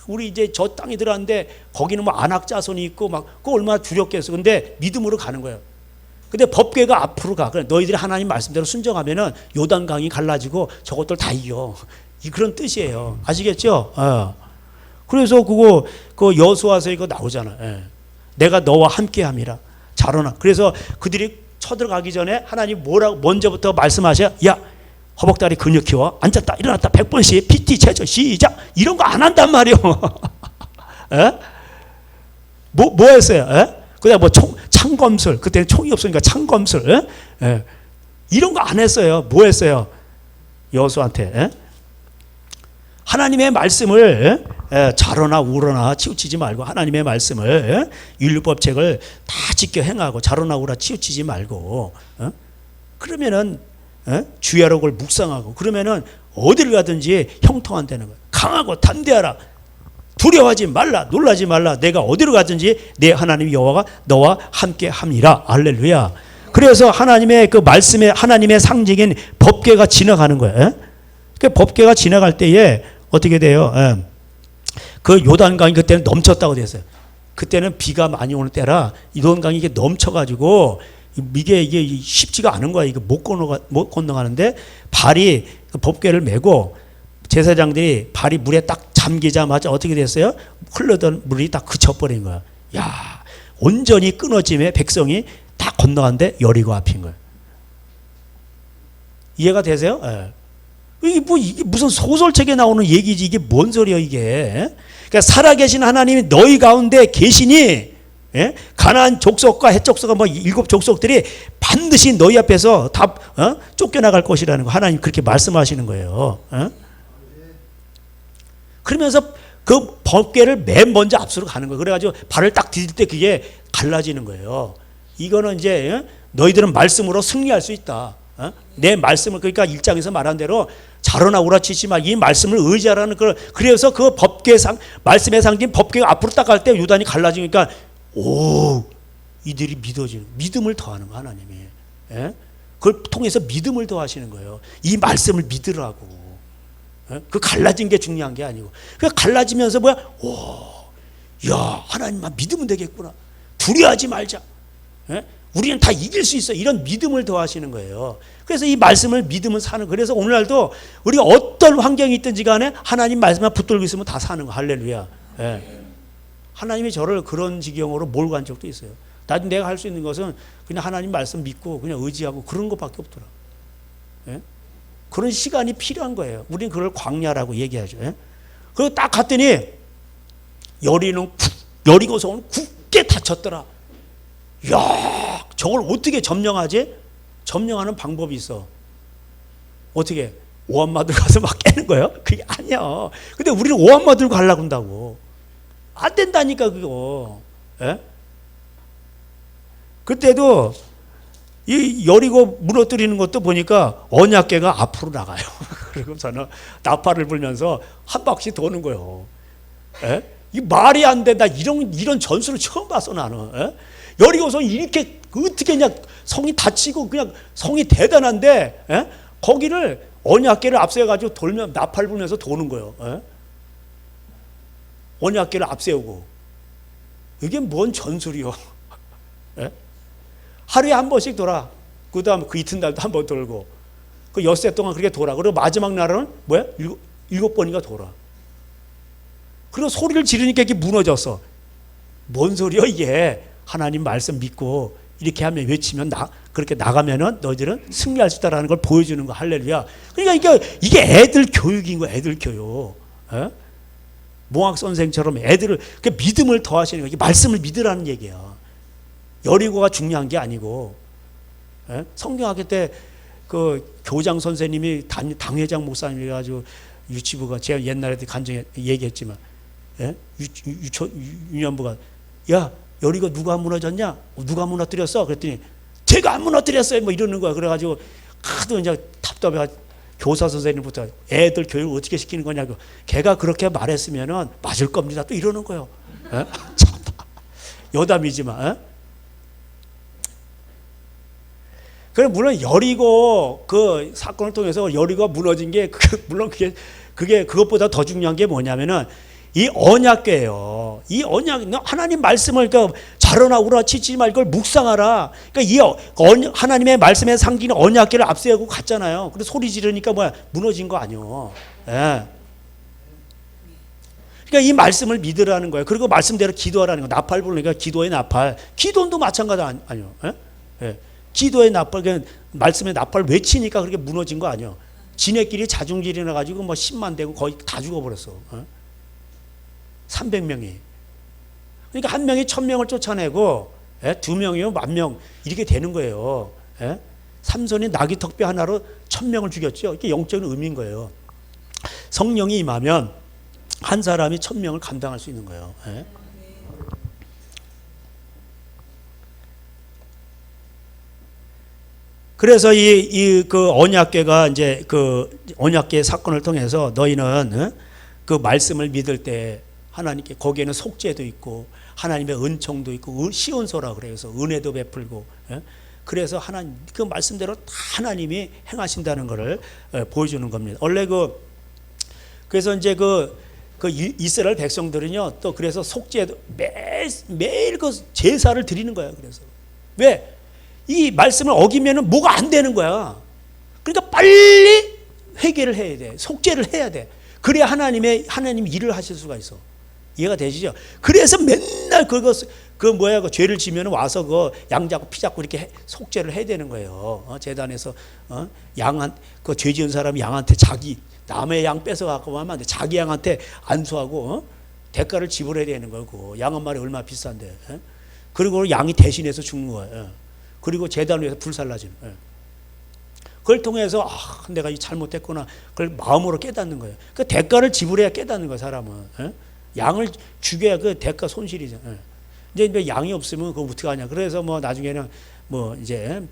Speaker 1: 우리 이제 저 땅에 들어왔는데 거기는 뭐 안악 자손이 있고 막 그거 얼마나 두렵겠어. 근데 믿음으로 가는 거예요. 근데 법궤가 앞으로 가. 그래 너희들이 하나님 말씀대로 순종하면은 요단강이 갈라지고 저것들 다 이겨. 그런 뜻이에요. 아시겠죠? 그래서 그 여호수아서 이거 나오잖아. 내가 너와 함께함이라. 잘하나. 그래서 그들이 쳐들어가기 전에 하나님 뭐라고 먼저부터 말씀하셔. 야, 허벅다리 근육 키워. 앉았다 일어났다 100번씩 PT 체조 시작. 이런 거 안 한단 말이요. 에? 뭐 했어요? 그다음 뭐 창검술. 그때는 총이 없으니까 창검술. 이런 거 안 했어요. 뭐 했어요? 여호수아한테. 하나님의 말씀을 자로나 우로나 치우치지 말고 하나님의 말씀을 율법책을 다 지켜 행하고 자로나 우로나 치우치지 말고 그러면은 주야록을 묵상하고 그러면은 어디를 가든지 형통한다는 거예요. 강하고 담대하라. 두려워하지 말라. 놀라지 말라. 내가 어디로 가든지 내 하나님 여호와가 너와 함께 함이라. 할렐루야. 그래서 하나님의 그 말씀에 하나님의 상징인 법궤가 지나가는 거예요. 그 법궤가 지나갈 때에 어떻게 돼요? 그 요단강이 그때는 넘쳤다고 됐어요. 그때는 비가 많이 오는 때라 요단강이 이게 넘쳐가지고 이게 쉽지가 않은 거야. 이거 못 건너가는데 발이 그 법궤를 메고 제사장들이 발이 물에 딱 잠기자마자 어떻게 됐어요? 흘러던 물이 딱 그쳐버린 거야. 야, 온전히 끊어짐에 백성이 다 건너갔는데 여리고 앞인 거예요. 이해가 되세요? 이게 무슨 소설책에 나오는 얘기지. 이게 뭔 소리야 이게. 그러니까 살아계신 하나님이 너희 가운데 계시니 가나안 족속과 헷 족속과 뭐 7 족속들이 반드시 너희 앞에서 다 쫓겨나갈 것이라는 거 하나님 그렇게 말씀하시는 거예요. 그러면서 그 법궤를 맨 먼저 앞서로 가는 거예요. 그래가지고 발을 딱 디딜 때 그게 갈라지는 거예요. 이거는 이제 너희들은 말씀으로 승리할 수 있다. 내 말씀을 그러니까 1장에서 말한 대로 자로나 우라치지 마. 이 말씀을 의지하라는 걸. 그래서 그 법궤상 말씀의 상징 법궤가 앞으로 딱 갈 때 요단이 갈라지니까 오 이들이 믿어지는 믿음을 더하는 거 하나님이. 그걸 통해서 믿음을 더하시는 거예요. 이 말씀을 믿으라고. 그 갈라진 게 중요한 게 아니고 그 갈라지면서 뭐야? 야 하나님만 믿으면 되겠구나. 두려워하지 말자. 우리는 다 이길 수 있어. 이런 믿음을 더하시는 거예요. 그래서 이 말씀을 믿으면 사는. 그래서 오늘날도 우리가 어떤 환경이 있든지 간에 하나님 말씀만 붙들고 있으면 다 사는 거. 할렐루야. 하나님이 저를 그런 지경으로 몰고 간 적도 있어요. 나도 내가 할 수 있는 것은 그냥 하나님 말씀 믿고 그냥 의지하고 그런 것밖에 없더라. 그런 시간이 필요한 거예요. 우리는 그걸 광야라고 얘기하죠. 그리고 딱 갔더니 여리고성은 굳게 닫혔더라. 야, 저걸 어떻게 점령하지? 점령하는 방법이 있어. 어떻게? 오한마 들고 가서 막 깨는 거예요? 그게 아니야. 근데 우리는 오한마 들고 가려고 한다고. 안 된다니까 그거. 그때도 이 여리고 무너뜨리는 것도 보니까 언약궤가 앞으로 나가요. 그리고 저는 나팔을 불면서 한 바퀴 도는 거예요. 이 말이 안 된다. 이런 전술을 처음 봤어 나는. 여리고성이 이렇게 어떻게 그냥 성이 닫히고 그냥 성이 대단한데 거기를 언약궤를 앞세워가지고 돌면 나팔 불면서 도는 거예요. 언약궤를 앞세우고 이게 뭔 전술이요? 하루에 한 번씩 돌아. 그 다음 그 이튿날도 한 번 돌고 그 엿새 동안 그렇게 돌아. 그리고 마지막 날은 뭐야? 7번인가 돌아. 그리고 소리를 지르니까 이게 무너졌어. 뭔 소리야 이게? 하나님 말씀 믿고 이렇게 하면 외치면 그렇게 나가면은 너희들은 승리할 수 있다라는 걸 보여주는 거. 할렐루야. 그러니까 이게 애들 교육인 거야. 애들 교육. 몽학 선생처럼 애들을 그 믿음을 더하시는 거. 이게 말씀을 믿으라는 얘기야. 여리고가 중요한 게 아니고. 성경학교 때 그 교장 선생님이 당회장 목사님이 가지고 유치부가 제가 옛날에도 간증에 얘기했지만 유년부가 야 여리고 누가 무너졌냐? 누가 무너뜨렸어? 그랬더니 제가 안 무너뜨렸어요. 뭐 이러는 거야. 그래가지고 하도 이제 답답해. 교사 선생님부터 애들 교육을 어떻게 시키는 거냐고. 걔가 그렇게 말했으면은 맞을 겁니다. 또 이러는 거예요. 참 여담이지만. 그래 물론 여리고 그 사건을 통해서 여리고가 무너진 게 물론 그게 그것보다 더 중요한 게 뭐냐면은 이 언약궤예요. 이 언약 하나님 말씀을 그러니까 자로나 우라치지 말고 묵상하라. 그러니까 이 하나님의 말씀에 상기는 언약궤를 앞세우고 갔잖아요. 그래서 소리 지르니까 뭐야 무너진 거 아니요. 그러니까 이 말씀을 믿으라는 거예요. 그리고 말씀대로 기도하라는 거. 나팔 부르니까 기도의 나팔. 기도도 마찬가지 아니요. 기도의 나팔, 말씀의 나팔 외치니까 그렇게 무너진 거 아니요. 지네끼리 자중질이 나가지고 뭐 10만 되고 거의 다 죽어버렸어. 300명이. 그러니까 한 명이 1000명을 쫓아내고, 두 명이면 10,000명 이렇게 되는 거예요. 삼손이 나귀 턱뼈 하나로 1000명을 죽였죠. 이게 영적인 의미인 거예요. 성령이 임하면 한 사람이 1000명을 감당할 수 있는 거예요. 그래서 그 언약궤가 이제 그 언약궤 사건을 통해서 너희는 그 말씀을 믿을 때 하나님께 거기에는 속죄도 있고 하나님의 은총도 있고 시온소라 그래서 은혜도 베풀고 그래서 하나님 그 말씀대로 다 하나님이 행하신다는 것을 보여주는 겁니다. 원래 그래서 이제 그 이스라엘 백성들은요 또 그래서 속죄도 매일 그 제사를 드리는 거야. 그래서 왜? 이 말씀을 어기면은 뭐가 안 되는 거야. 그러니까 빨리 회개를 해야 돼. 속죄를 해야 돼. 그래야 하나님 일을 하실 수가 있어. 이해가 되시죠? 그래서 맨날 그 죄를 지면 와서 양 잡고 피 잡고 이렇게 속죄를 해야 되는 거예요. 제단에서 그 죄 지은 사람이 양한테 남의 양 뺏어 갖고 하면 안 돼. 자기 양한테 안수하고 대가를 지불해야 되는 거고. 양 한 마리 얼마나 비싼데. 그리고 양이 대신해서 죽는 거예요. 그리고 제단 위에서 불살라지는 거예요. 그걸 통해서 내가 잘못했구나. 그걸 마음으로 깨닫는 거예요. 그 대가를 지불해야 깨닫는 거예요. 사람은. 양을 죽여야 그 대가 손실이잖아요. 이제 양이 없으면 그거 어떻게 하냐. 그래서 뭐 나중에는 뭐 이제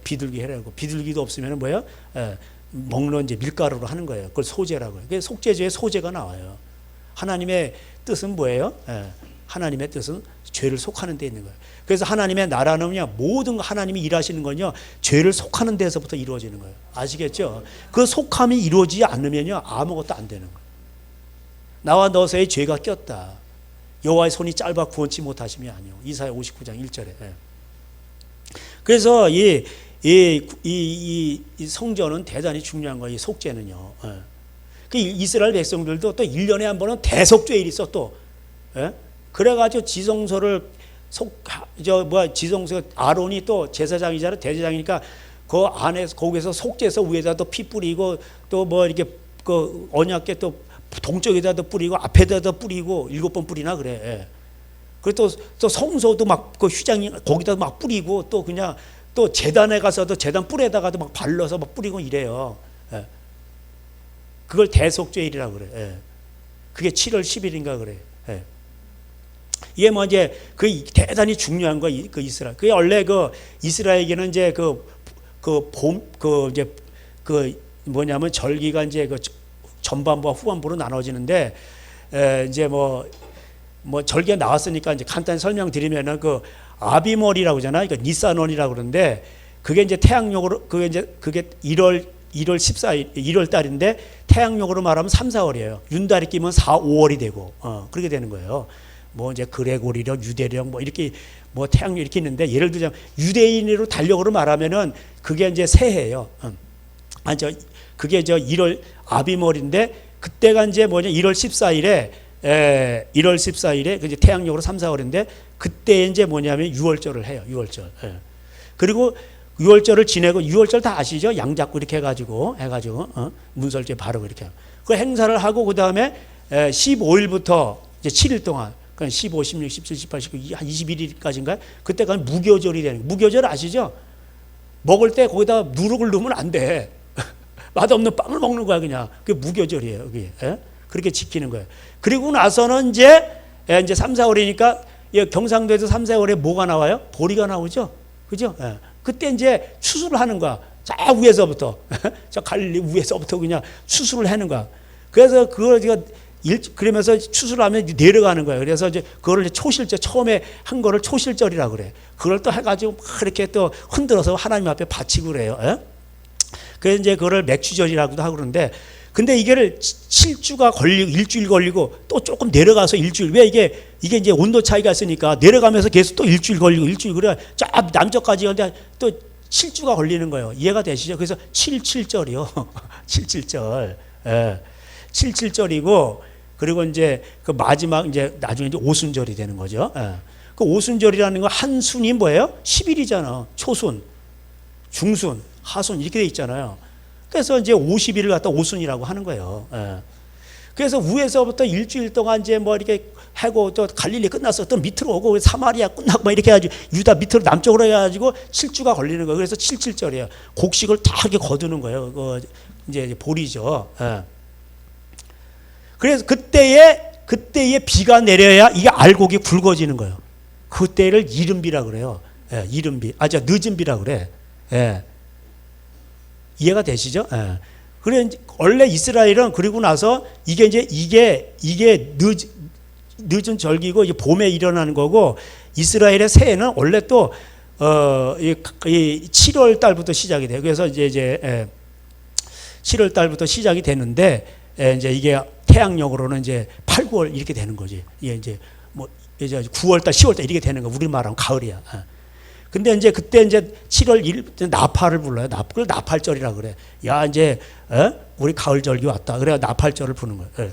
Speaker 1: 비둘기 해라고. 비둘기도 없으면 뭐예요? 먹는 이제 밀가루로 하는 거예요. 그걸 소제라고 해요. 그래서 속죄제에 소제가 나와요. 하나님의 뜻은 뭐예요? 하나님의 뜻은 죄를 속하는 데 있는 거예요. 그래서 하나님의 나라는요, 모든 하나님이 일하시는 건요, 죄를 속하는 데서부터 이루어지는 거예요. 아시겠죠? 그 속함이 이루어지지 않으면요, 아무것도 안 되는 거예요. 나와 너 사이에 죄가 꼈다. 여호와의 손이 짧아 구원치 못하심이 아니요. 이사야 59장 1절에. 그래서 이 성전은 대단히 중요한 거예요. 이 속죄는요. 그 이스라엘 백성들도 또 1년에 한 번은 대속죄일이 있어 또. 그래가지고 지성소를 지성소 아론이 또 제사장이잖아. 대제장이니까 그 안에서 거기서 속죄소 위에다 또 피 뿌리고 또 뭐 이렇게 그 언약궤 또 동쪽에다도 뿌리고 앞에다도 뿌리고 7번 뿌리나 그래. 그리고 또 성소도 막 그 휘장이 거기다 막 뿌리고 또 그냥 또 제단에 가서도 제단 뿔에다가도 막 발라서 막 뿌리고 이래요. 그걸 대속죄일이라고 그래. 그게 7월 10일인가 그래. 이게 뭐 이제 그 대단히 중요한 거 그 이스라엘. 그게 원래 그 이스라엘에게는 이제 이제 뭐냐면 절기가 이제 그 전반부와 후반부로 나눠지는데 이제 뭐 절기가 나왔으니까 이제 간단히 설명드리면은 그 아비몰이라고 하잖아요. 그러니까 니산원이라고 그러는데 그게 이제 태양력으로 그게 1월 14일 1월 달인데 태양력으로 말하면 3, 4월이에요. 윤달이 끼면 4, 5월이 되고 그렇게 되는 거예요. 뭐 이제 그레고리력, 유대력 뭐 이렇게 뭐 태양력 이렇게 있는데 예를 들자면 유대인으로 달력으로 말하면은 그게 이제 새해예요. 그게 1월 아비몰인데 그때가 이제 1월 14일에 1월 14일에 그 이제 태양력으로 3, 4월인데 그때 이제 뭐냐면 6월절을 해요. 6월절. 그리고 6월절을 지내고 6월절 다 아시죠? 양 잡고 이렇게 해가지고 문설주에 바르고 이렇게 그 행사를 하고 그 다음에 15일부터 이제 7일 동안 그러니까 15, 16, 17, 18, 19, 한 21일까지인가요? 그때가 무교절이 되는 거예요. 무교절 아시죠? 먹을 때 거기다 누룩을 넣으면 안 돼. 맛없는 빵을 먹는 거야 그냥. 그게 무교절이에요. 그게. 그렇게 지키는 거예요. 그리고 나서는 이제 3, 4월이니까 경상도에서 3, 4월에 뭐가 나와요? 보리가 나오죠. 그죠? 그때 이제 추수를 하는 거야. 저 위에서부터 저 갈릴리 위에서부터 그냥 추수를 하는 거야. 그래서 그걸 그러면서 추수를 하면 내려가는 거예요. 그래서 이제 그걸 초실절 처음에 한 거를 초실절이라고 그래. 그걸 또 해가지고 막 이렇게 또 흔들어서 하나님 앞에 바치고 그래요. 그래서 이제 그거를 맥추절이라고도 하고 그러는데, 근데 이게 7주가 걸리고 일주일 걸리고 또 조금 내려가서 일주일. 왜 이게 이제 온도 차이가 있으니까 내려가면서 계속 또 일주일 걸리고 일주일 그래. 쫙 남쪽까지 가는데 또 7주가 걸리는 거예요. 이해가 되시죠? 그래서 77절이요. 77절. 77절이고 그리고 이제 그 마지막 이제 나중에 이제 오순절이 되는 거죠. 그 오순절이라는 거 한순이 뭐예요? 10일이잖아. 초순, 중순, 하순 이렇게 돼 있잖아요. 그래서 이제 50일을 갖다 오순이라고 하는 거예요. 예. 그래서 위에서부터 일주일 동안 이제 뭐 이렇게 하고 또 갈릴리 끝나서 또 밑으로 오고 사마리아 끝나고 막 이렇게 해가지고 유다 밑으로 남쪽으로 해가지고 7주가 걸리는 거예요. 그래서 77절이에요. 곡식을 다 이렇게 거두는 거예요. 그 이제 보리죠. 예. 그래서 그때에 비가 내려야 이게 알곡이 굵어지는 거예요. 그때를 이른비라 그래요. 예, 이른비. 늦은 비라 그래. 예. 이해가 되시죠? 예. 그래 원래 이스라엘은 그리고 나서 이게 늦은 절기고 이제 봄에 일어나는 거고, 이스라엘의 새해는 원래 또 이 7월 달부터 시작이 돼요. 그래서 이제 7월 달부터 시작이 되는데, 이제 이게 태양력으로는 이제 8, 9월 이렇게 되는 거지. 이게 이제 뭐 이제 9월 달, 10월 달 이렇게 되는 거. 우리말하면 가을이야. 근데 이제 그때 이제 7월 1일 나팔을 불러요. 그걸 나팔절이라 그래. 야, 이제 우리 가을절기 왔다. 그래 나팔절을 부는 거예요.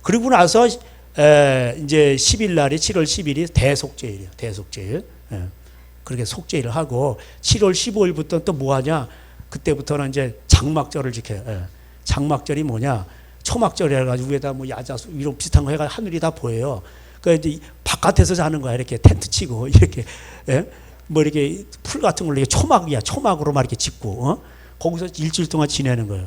Speaker 1: 그리고 나서 이제 10일 날이 7월 10일이 대속제일이에요. 대속제일. 그렇게 속제일을 하고 7월 15일부터 또 뭐 하냐? 그때부터는 이제 장막절을 지켜요. 장막절이 뭐냐? 초막절이라 가지고 위에다 뭐 야자수 이런 비슷한 거 해가 하늘이 다 보여요. 그러니까 이제 바깥에서 자는 거야. 이렇게 텐트 치고 이렇게 뭐 이렇게 풀 같은 걸로 초막이야. 초막으로 막 이렇게 짓고 거기서 일주일 동안 지내는 거예요.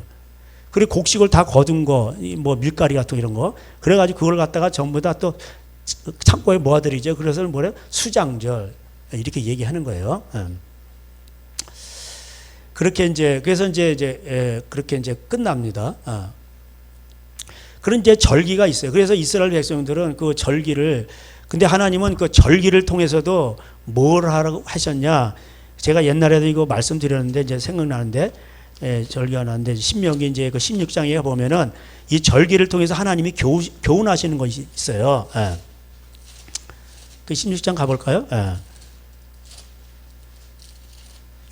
Speaker 1: 그리고 곡식을 다 거둔 거, 뭐 밀가리 같은 이런 거, 그래가지고 그걸 갖다가 전부 다 또 창고에 모아들이죠. 그래서 뭐래? 수장절 이렇게 얘기하는 거예요. 그렇게 이제 그래서 이제 그렇게 이제 끝납니다. 그런 이제 절기가 있어요. 그래서 이스라엘 백성들은 그 절기를, 근데 하나님은 그 절기를 통해서도 뭘 하라고 하셨냐? 제가 옛날에도 이거 말씀드렸는데 이제 생각나는데, 절기가 나는데 신명기 이제 그 16장에 보면은 이 절기를 통해서 하나님이 교훈하시는 것이 있어요. 그 16장 가볼까요?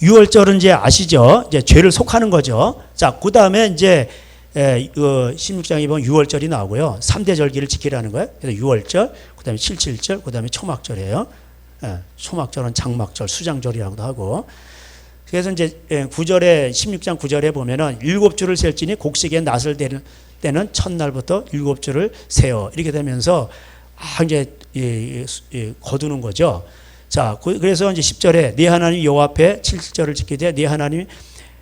Speaker 1: 유월절은 이제 아시죠? 이제 죄를 속하는 거죠. 자, 그 다음에 이제 그 16장에 보면 유월절이 나오고요. 3대 절기를 지키라는 거예요. 그래서 유월절, 그 다음에 77절, 그 다음에 초막절이에요. 초막절은 장막절, 수장절이라고도 하고. 그래서 이제 9절에 16장 9절에 보면은 7주를 셀지니 곡식의 낫을 되는 때는 첫날부터 7주를 세어 이렇게 되면서 이제 거두는 거죠. 자, 그래서 이제 10절에 네 하나님 여호와 앞에 7절을 지키되 네 하나님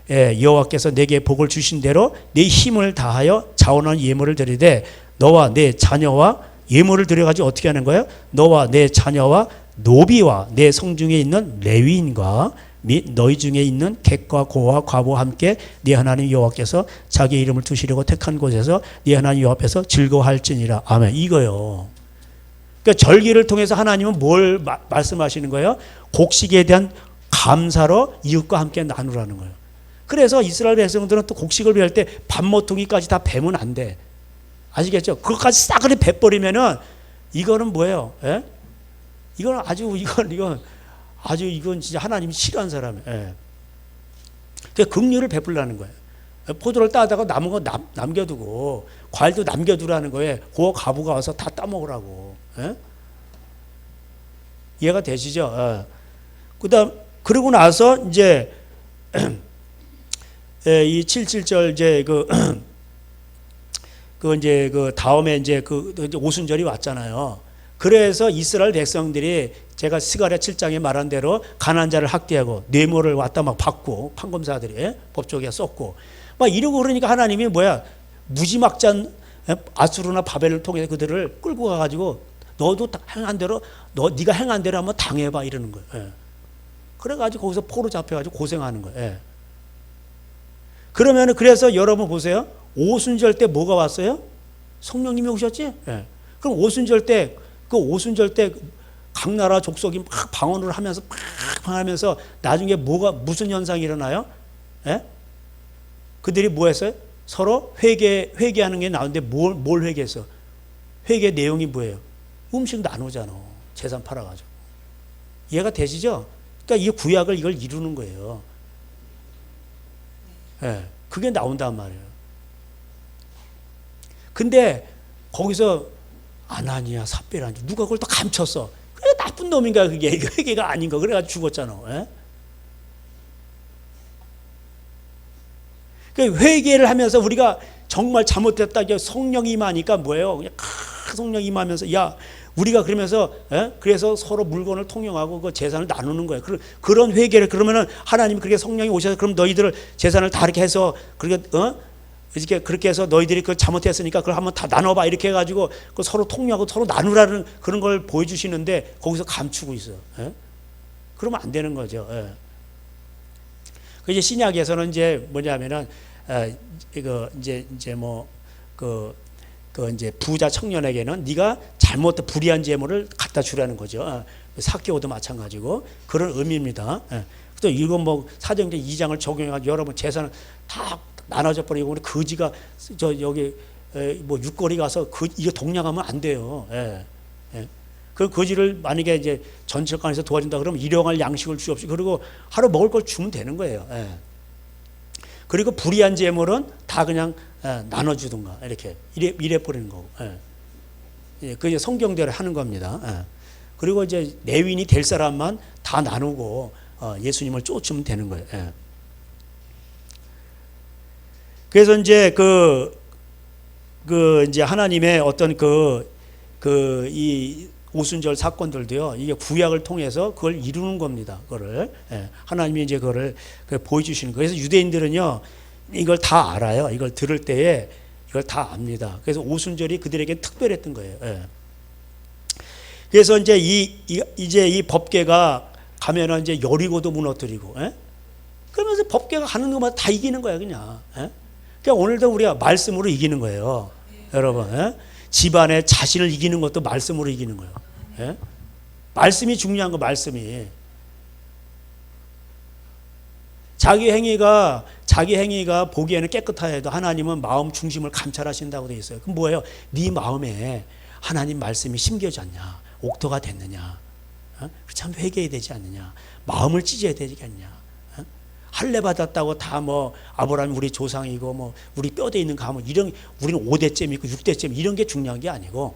Speaker 1: 여호와께서 내게 복을 주신 대로 네 힘을 다하여 자원한 예물을 드리되 너와 내 자녀와 예물을 드려가지고 어떻게 하는 거예요? 너와 내 자녀와 노비와 내 성중에 있는 레위인과 및 너희 중에 있는 객과 고와 과부와 함께 네 하나님 여호와께서 자기 이름을 두시려고 택한 곳에서 네 하나님 여호와 앞에서 즐거워할지니라. 아멘. 이거요. 그러니까 절기를 통해서 하나님은 뭘 말씀하시는 거예요? 곡식에 대한 감사로 이웃과 함께 나누라는 거예요. 그래서 이스라엘 백성들은 또 곡식을 배울 때 밥모퉁이까지 다 베면 안 돼. 아시겠죠? 그것까지 싸그리 베버리면은 이거는 뭐예요? 이건 진짜 하나님이 싫어하는 사람이에요. 그러니까 긍휼을 베풀라는 거예요. 포도를 따다가 남은 거 남겨두고 과일도 남겨두라는 거예요. 그 가부가 와서 다 따먹으라고. 이해가 되시죠? 그다음 그러고 나서 이제 이 77절 이제 그 이제 그 다음에 이제 그 오순절이 왔잖아요. 그래서 이스라엘 백성들이 제가 스가랴 7장에 말한 대로 가난한 자를 학대하고 뇌물을 왔다 막 받고 판검사들이 법조계에 썼고 막 이러고 그러니까 하나님이 뭐야 무지막지한 아수르나 바벨을 통해 그들을 끌고 가가지고 너도 행한 대로 네가 행한 대로 한번 당해봐 이러는 거예요. 그래가지고 거기서 포로 잡혀가지고 고생하는 거예요. 그러면은 그래서 여러분 보세요. 오순절 때 뭐가 왔어요? 성령님이 오셨지? 그럼 오순절 때 각 나라 족속이 막 방언을 하면서 나중에 무슨 현상이 일어나요? 그들이 뭐 했어요? 서로 회개하는 게 나오는데 뭘 회개했어? 회개 내용이 뭐예요? 음식 나누잖아. 재산 팔아가지고. 이해가 되시죠? 그러니까 이 구약을 이걸 이루는 거예요. 그게 나온단 말이에요. 근데 거기서 아나니아 삽비라는 누가 그걸 또 감췄어. 그래 나쁜 놈인가 그게 회개가 아닌가 그래가지고 죽었잖아. 그 회개를 하면서 우리가 정말 잘못됐다, 성령이 임하니까 뭐예요? 그냥 성령이 임하면서 야, 우리가 그러면서 그래서 서로 물건을 통용하고 그 재산을 나누는 거예요. 그런 회개를 그러면은 하나님이 그렇게 성령이 오셔서 그럼 너희들 재산을 다 이렇게 해서 이렇게 그렇게 해서 너희들이 그 잘못했으니까 그걸 한번 다 나눠봐 이렇게 해가지고 그 서로 통용하고 서로 나누라는 그런 걸 보여주시는데 거기서 감추고 있어요. 그러면 안 되는 거죠. 그 이제 신약에서는 이제 뭐냐면은 이거 이제 이제 부자 청년에게는 네가 잘못된 불의한 재물을 갖다 주라는 거죠. 삭개오도 마찬가지고 그런 의미입니다. 또 이건 뭐 사도행전 2장을 적용해가지고 여러분 재산을 다 나눠져 버리고 우리 거지가 여기 뭐 육거리 가서 이거 동냥하면 안 돼요. 그 거지를 만약에 이제 전철관에서 도와준다 그러면 일용할 양식을 주옵시 그리고 하루 먹을 걸 주면 되는 거예요. 그리고 불의한 재물은 다 그냥 나눠주든가 이렇게 이래 버리는 거고. 그게 성경대로 하는 겁니다. 그리고 이제 내윈이 될 사람만 다 나누고 예수님을 쫓으면 되는 거예요. 그래서 이제 이제 하나님의 어떤 이 오순절 사건들도요, 이게 구약을 통해서 그걸 이루는 겁니다. 그거를. 하나님이 이제 그거를 보여주시는 거예요. 그래서 유대인들은요, 이걸 다 알아요. 이걸 들을 때에 이걸 다 압니다. 그래서 오순절이 그들에게 특별했던 거예요. 그래서 이제 이제 이 법궤가 가면은 이제 여리고도 무너뜨리고, 그러면서 법궤가 가는 것마다 다 이기는 거야, 그냥. 그러니까 오늘도 우리가 말씀으로 이기는 거예요. 여러분. 집안의 자신을 이기는 것도 말씀으로 이기는 거예요. 말씀이 중요한 거, 말씀이. 자기 행위가 보기에는 깨끗하여 해도 하나님은 마음 중심을 감찰하신다고 되어 있어요. 그럼 뭐예요? 네 마음에 하나님 말씀이 심겨졌냐? 옥토가 됐느냐? 참 회개해야 되지 않느냐? 마음을 찢어야 되지 않냐? 할례 받았다고 다 뭐 아브라함이 우리 조상이고 뭐 우리 뼈대 있는 가문 이런 우리는 5대째 있고 6대째 이런 게 중요한 게 아니고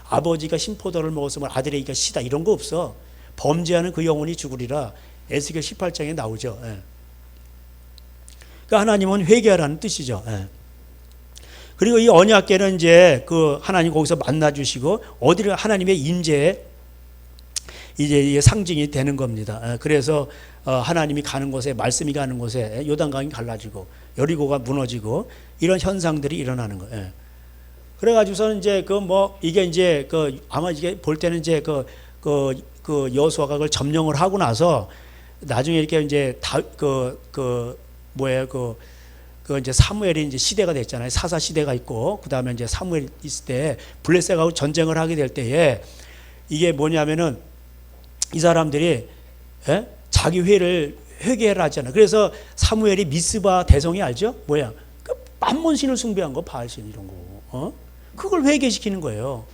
Speaker 1: 아버지가 신포도를 먹었으면 아들에게 시다 이런 거 없어. 범죄하는 그 영혼이 죽으리라. 에스겔 18장에 나오죠. 그러니까 하나님은 회개하라는 뜻이죠. 그리고 이 언약궤는 이제 그 하나님 거기서 만나 주시고 어디를 하나님의 임재에 이제 상징이 되는 겁니다. 그래서 하나님이 가는 곳에 말씀이 가는 곳에 요단강이 갈라지고 여리고가 무너지고 이런 현상들이 일어나는 거예요. 그래가지고서는 이제 이게 이제 아마 이게 볼 때는 이제 여호수아가 그걸 점령을 하고 나서 나중에 이렇게 이제 이제 사무엘이 이제 시대가 됐잖아요. 사사 시대가 있고 그 다음에 이제 사무엘 있을 때 블레셋하고 전쟁을 하게 될 때에 이게 뭐냐면은 이 사람들이 자기 회개를 하잖아요. 그래서 사무엘이 미스바 대성이 알죠? 뭐야? 만몬신을 숭배한 거, 바알신 이런 거. 그걸 회개시키는 거예요.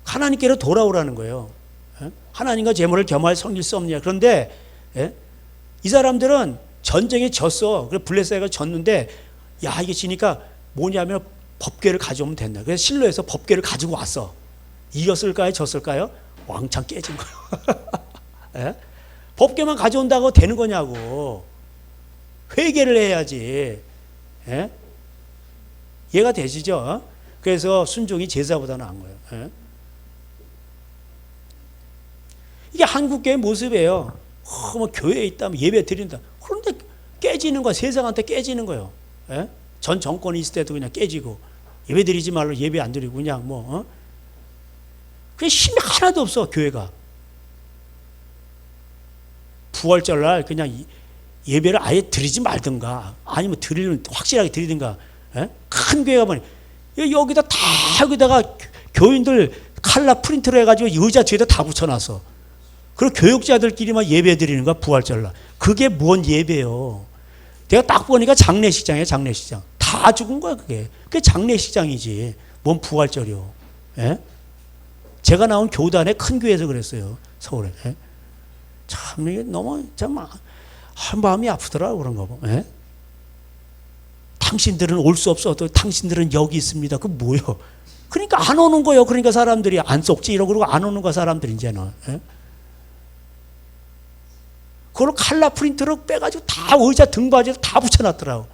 Speaker 1: 하나님께로 돌아오라는 거예요. 하나님과 제물을 겸할 성질 수 없냐. 그런데 이 사람들은 전쟁에 졌어. 그래서 블레셋가 졌는데 야 이게 지니까 뭐냐면 법궤를 가져오면 된다. 그래서 실로에서 법궤를 가지고 왔어. 이겼을까요? 졌을까요? 왕창 깨진 거예요. 법궤만 가져온다고 되는 거냐고. 회개를 해야지. 이해가 되시죠? 그래서 순종이 제사보다 나은 거예요. 이게 한국교회 모습이에요. 뭐 교회에 있다면 예배 드린다. 그런데 깨지는 거야. 세상한테 깨지는 거예요. 전 정권이 있을 때도 그냥 깨지고 예배 드리지 말로 예배 안 드리고 그냥 그게 힘이 하나도 없어 교회가. 부활절날 그냥 예배를 아예 드리지 말든가 아니면 드리면 확실하게 드리든가. 큰 교회가 보니 여기다 다 여기다가 교인들 칼라 프린트로 해가지고 의자 뒤에다 다 붙여놨어. 그리고 교육자들끼리만 예배 드리는 거야 부활절날. 그게 뭔 예배요? 내가 딱 보니까 장례식장이야 장례식장. 다 죽은 거야 그게. 그게 장례식장이지. 뭔 부활절이요? 제가 나온 교단에 큰 교회에서 그랬어요 서울에. 참 이게 너무 참 마음이 아프더라고 그런 거 보면. 당신들은 올 수 없어. 또 당신들은 여기 있습니다. 그 뭐요? 그러니까 안 오는 거예요. 그러니까 사람들이 안 속지 이러고 그러고 안 오는 거 사람들 이제는. 그걸 칼라 프린트로 빼가지고 다 의자 등받이에 다 붙여놨더라고.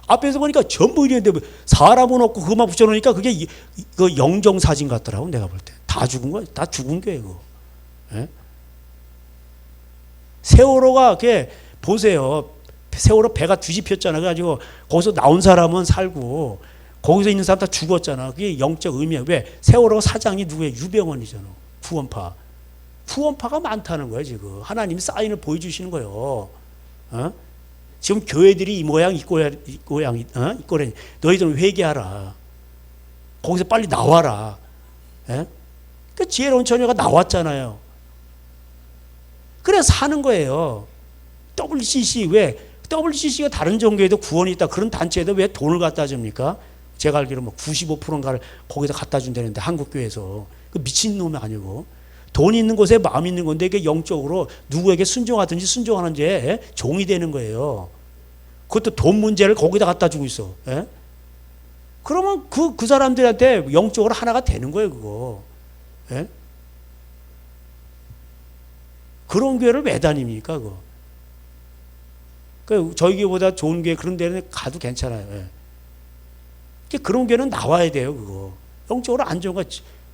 Speaker 1: 앞에서 보니까 전부 이랬는데 사람은 없고 그것만 붙여놓으니까 그게 그 영정 사진 같더라고. 내가 볼 때 다 죽은 거야. 다 죽은 거예요. 그거. 예? 세월호가 그게 보세요. 세월호 배가 뒤집혔잖아. 그래가지고 거기서 나온 사람은 살고 거기서 있는 사람 다 죽었잖아. 그게 영적 의미야. 왜? 세월호 사장이 누구예요? 유병원이잖아. 구원파. 구원파가 많다는 거예요. 지금 하나님이 사인을 보여주시는 거예요. 어? 지금 교회들이 이 모양 이 모양 이꼬래. 너희들은 회개하라. 거기서 빨리 나와라. 예? 그 지혜로운 처녀가 나왔잖아요. 그래서 사는 거예요. WCC 왜? WCC가 다른 종교에도 구원이 있다. 그런 단체에도 왜 돈을 갖다 줍니까? 제가 알기로 뭐 95%인가를 거기다 갖다 준다는데 한국교회에서. 그 미친놈이 아니고. 돈 있는 곳에 마음 있는 건데 이게 영적으로 누구에게 순종하든지 순종하는 죄 종이 되는 거예요. 그것도 돈 문제를 거기다 갖다 주고 있어. 예? 그러면 그 사람들한테 영적으로 하나가 되는 거예요, 그거. 예? 그런 교회를 왜 다닙니까, 그거? 그 저희 교회보다 좋은 교회 그런 데는 가도 괜찮아요. 예. 그런 교회는 나와야 돼요, 그거. 영적으로 안 좋은 거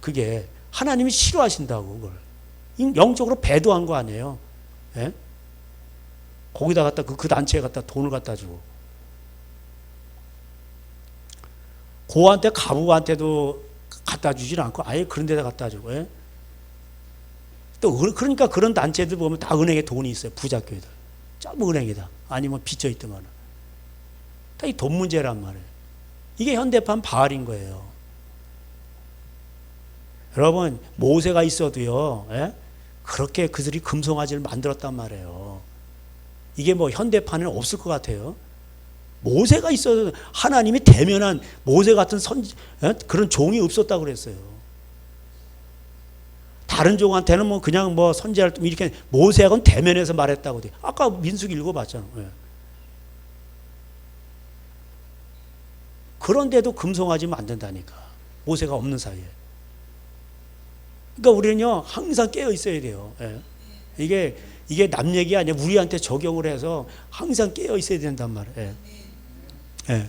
Speaker 1: 그게 하나님이 싫어하신다고 그걸. 영적으로 배도한 거 아니에요. 예? 거기다 갖다 그 단체에 갖다 돈을 갖다 주고. 고한테 가부한테도 갖다 주질 않고 아예 그런 데다 갖다 주고. 예? 또 그러니까 그런 단체들 보면 다 은행에 돈이 있어요. 부자교회들. 전부 은행이다. 아니면 빚져 있더만. 다 이 돈 문제란 말이에요. 이게 현대판 바알인 거예요. 여러분 모세가 있어도요. 예? 그렇게 그들이 금송아지를 만들었단 말이에요. 이게 뭐 현대판에는 없을 것 같아요. 모세가 있어도 하나님이 대면한 모세 같은 그런 종이 없었다고 그랬어요. 다른 종한테는 뭐 그냥 뭐 선지할 때 이렇게 모세하고는 대면해서 말했다고 돼. 아까 민수기 읽어봤잖아. 예. 그런데도 금송아지 만든다니까. 모세가 없는 사이에. 그러니까 우리는요 항상 깨어 있어야 돼요. 예. 이게 남 얘기 아니야. 우리한테 적용을 해서 항상 깨어 있어야 된단 말이에요. 예. 예.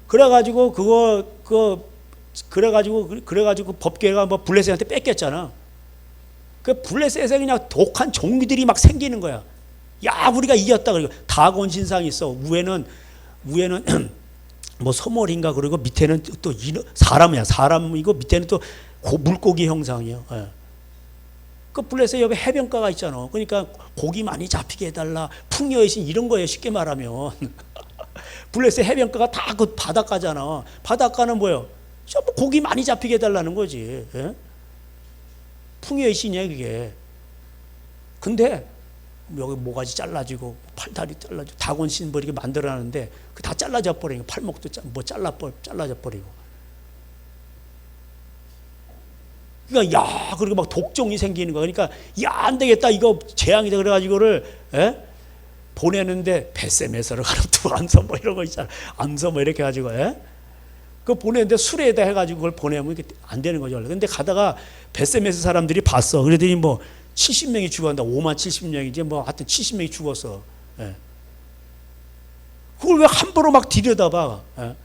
Speaker 1: 그래가지고 그래가지고 법계가 뭐 블레셋한테 뺏겼잖아. 그 블레셋에 그냥 독한 종류들이 막 생기는 거야. 야 우리가 이겼다. 그리고 다곤 신상이 있어. 위에는 뭐 소몰인가 그리고 밑에는 또 사람이야. 사람이고 밑에는 또 물고기 형상이에요. 예. 그 블레셋 옆에 해변가가 있잖아. 그러니까 고기 많이 잡히게 해달라. 풍요의 신 이런 거예요. 쉽게 말하면. 블레셋 해변가가 다 그 바닷가잖아. 바닷가는 뭐예요? 고기 많이 잡히게 해달라는 거지. 예? 풍요의 신이야 그게. 근데 여기 모가지 잘라지고 팔다리 잘라지고 다곤 신 뭐 이렇게 만들어놨는데 그 다 잘라져 버리고 팔목도 뭐 잘라져 버리고. 그러니까 야 그리고 막 독종이 생기는 거야. 그러니까 야 안 되겠다 이거 재앙이다 그래가지고를 보내는데 벳세메서를 가는 두 암서 뭐 이런 거 있잖아. 암서 뭐 이렇게 해가지고 그 보내는데 수레에다 해가지고 그걸 보내면 이게 안 되는 거죠. 근데 가다가 벳세메서 사람들이 봤어. 그러더니 뭐 70명이 죽었다. 5만 70명이지 뭐 하여튼 70명이 죽었어. 예. 그걸 왜 함부로 막 들여다봐. 예.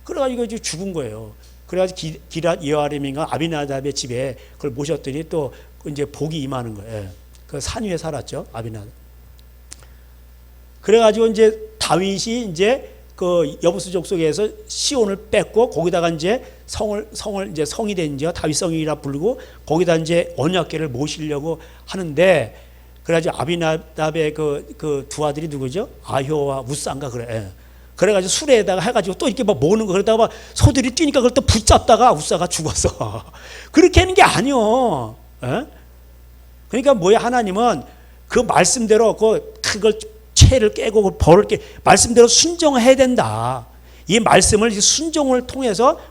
Speaker 1: 그래가지고 이제 죽은 거예요. 그래가지고 기랏 여아림인가 아비나답의 집에 그걸 모셨더니 또 이제 복이 임하는 거예요. 예. 그 산 위에 살았죠. 아비나답. 그래가지고 이제 다윗이 이제 그 여부수 족속에서 시온을 뺐고 거기다가 이제 성을 이제 성이 된 이제 다윗성이라 부르고 거기다 이제 언약궤를 모시려고 하는데 그래가지고 아비나답의 그 두 아들이 누구죠? 아효와 우산가 그래. 예. 그래가지고 수레에다가 해가지고 또 이렇게 막 모으는 거 그러다가 막 소들이 뛰니까 그걸 또 붙잡다가 우사가 죽었어. 그렇게 하는 게 아니요. 예? 그러니까 뭐야 하나님은 그 말씀대로 그걸 채를 깨고 벌을 깨 말씀대로 순종해야 된다. 이 말씀을 순종을 통해서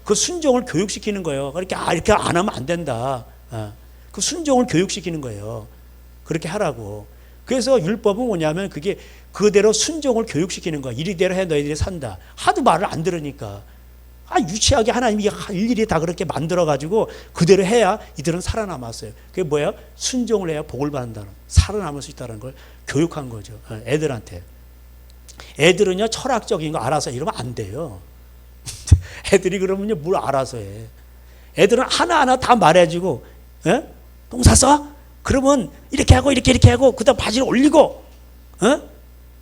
Speaker 1: 그 순종을 교육시키는 거예요. 그렇게 이렇게 안 하면 안 된다. 그 순종을 교육시키는 거예요. 그렇게 하라고. 그래서 율법은 뭐냐면 그게 그대로 순종을 교육시키는 거야. 이리대로 해 너희들이 산다. 하도 말을 안 들으니까. 유치하게 하나님이 일일이 다 그렇게 만들어가지고 그대로 해야 이들은 살아남았어요. 그게 뭐예요? 순종을 해야 복을 받는다는, 살아남을 수 있다는 걸 교육한 거죠. 애들한테. 애들은요, 철학적인 거 알아서 이러면 안 돼요. 애들이 그러면요, 뭘 알아서 해. 애들은 하나하나 다 말해주고, 똥 쌌어? 그러면 이렇게 하고, 이렇게 하고, 그 다음 바지를 올리고,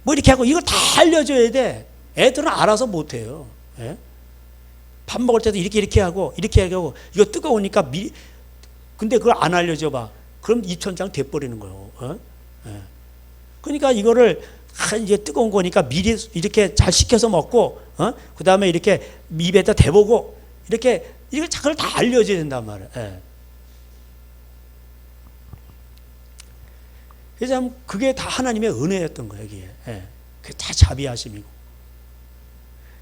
Speaker 1: 뭐 이렇게 하고, 이걸 다 알려줘야 돼. 애들은 알아서 못해요. 밥 먹을 때도 이렇게 하고, 이렇게 하고, 이거 뜨거우니까 근데 그걸 안 알려줘 봐. 그럼 입천장 돼버리는 거예요. 그러니까 이거를 이제 뜨거운 거니까 미리 이렇게 잘 식혀서 먹고, 그 다음에 이렇게 입에다 대보고, 이렇게 그걸 다 알려줘야 된단 말이에요. 그래서 그게 다 하나님의 은혜였던 거예요, 이게. 그게 다 자비하심이고.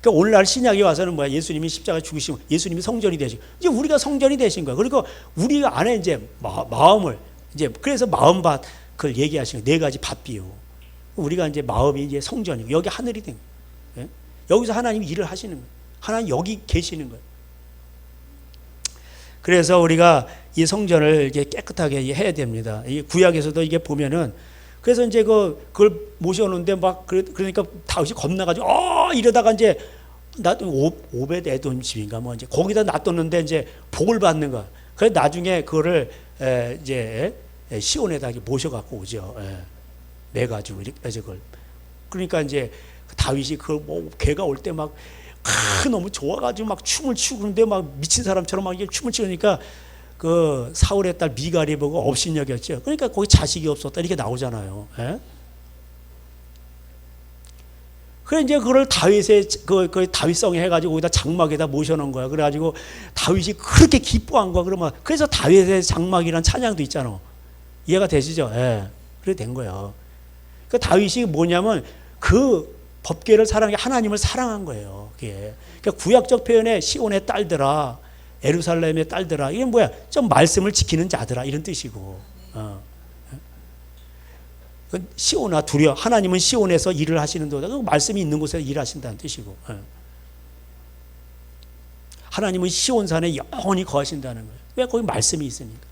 Speaker 1: 그러니까 오늘날 신약에 와서는 뭐야? 예수님이 십자가 죽으시고, 예수님이 성전이 되시고, 이제 우리가 성전이 되신 거예요. 그리고 우리 안에 이제 마음을, 이제 그래서 마음밭, 그걸 얘기하시는 네 가지 밭비유. 우리가 이제 마음이 이제 성전이고, 여기 하늘이 된 거예요. 여기서 하나님이 일을 하시는 거예요. 하나님 여기 계시는 거예요. 그래서 우리가 이 성전을 이렇게 깨끗하게 해야 됩니다. 이 구약에서도 이게 보면은, 그래서 이제 그걸 모셔오는데 막 그러니까 다윗이 겁나가지고 이러다가 이제 오벳 에돔 집인가 뭐 이제 거기다 놔뒀는데 이제 복을 받는 거야. 그래서 나중에 그거를 이제 시온에다 모셔갖고 오죠. 매가지고 이렇게 그걸. 그러니까 이제 다윗이 그걸 뭐 개가 올 때 막 너무 좋아가지고 막 춤을 추고 그런데 막 미친 사람처럼 막 이게 춤을 추니까 그 사울의 딸 미갈이 보고 업신여겼죠. 그러니까 거기 자식이 없었다 이렇게 나오잖아요. 그래 이제 그걸 다윗의 그 다윗성에 해가지고 거기다 장막에다 모셔놓은 거야. 그래가지고 다윗이 그렇게 기뻐한 거야. 그러면 그래서 다윗의 장막이란 찬양도 있잖아. 이해가 되시죠? 그래 된 거야. 그 다윗이 뭐냐면 그 법궤를 사랑해 하나님을 사랑한 거예요. 그게. 그러니까 구약적 표현에 시온의 딸들아, 예루살렘의 딸들아, 이게 뭐야? 좀 말씀을 지키는 자들아 이런 뜻이고. 시온아 두려. 하나님은 시온에서 일을 하시는 도다. 그 말씀이 있는 곳에서 일하신다는 뜻이고. 하나님은 시온산에 영원히 거하신다는 거예요. 왜? 거기 말씀이 있으니까.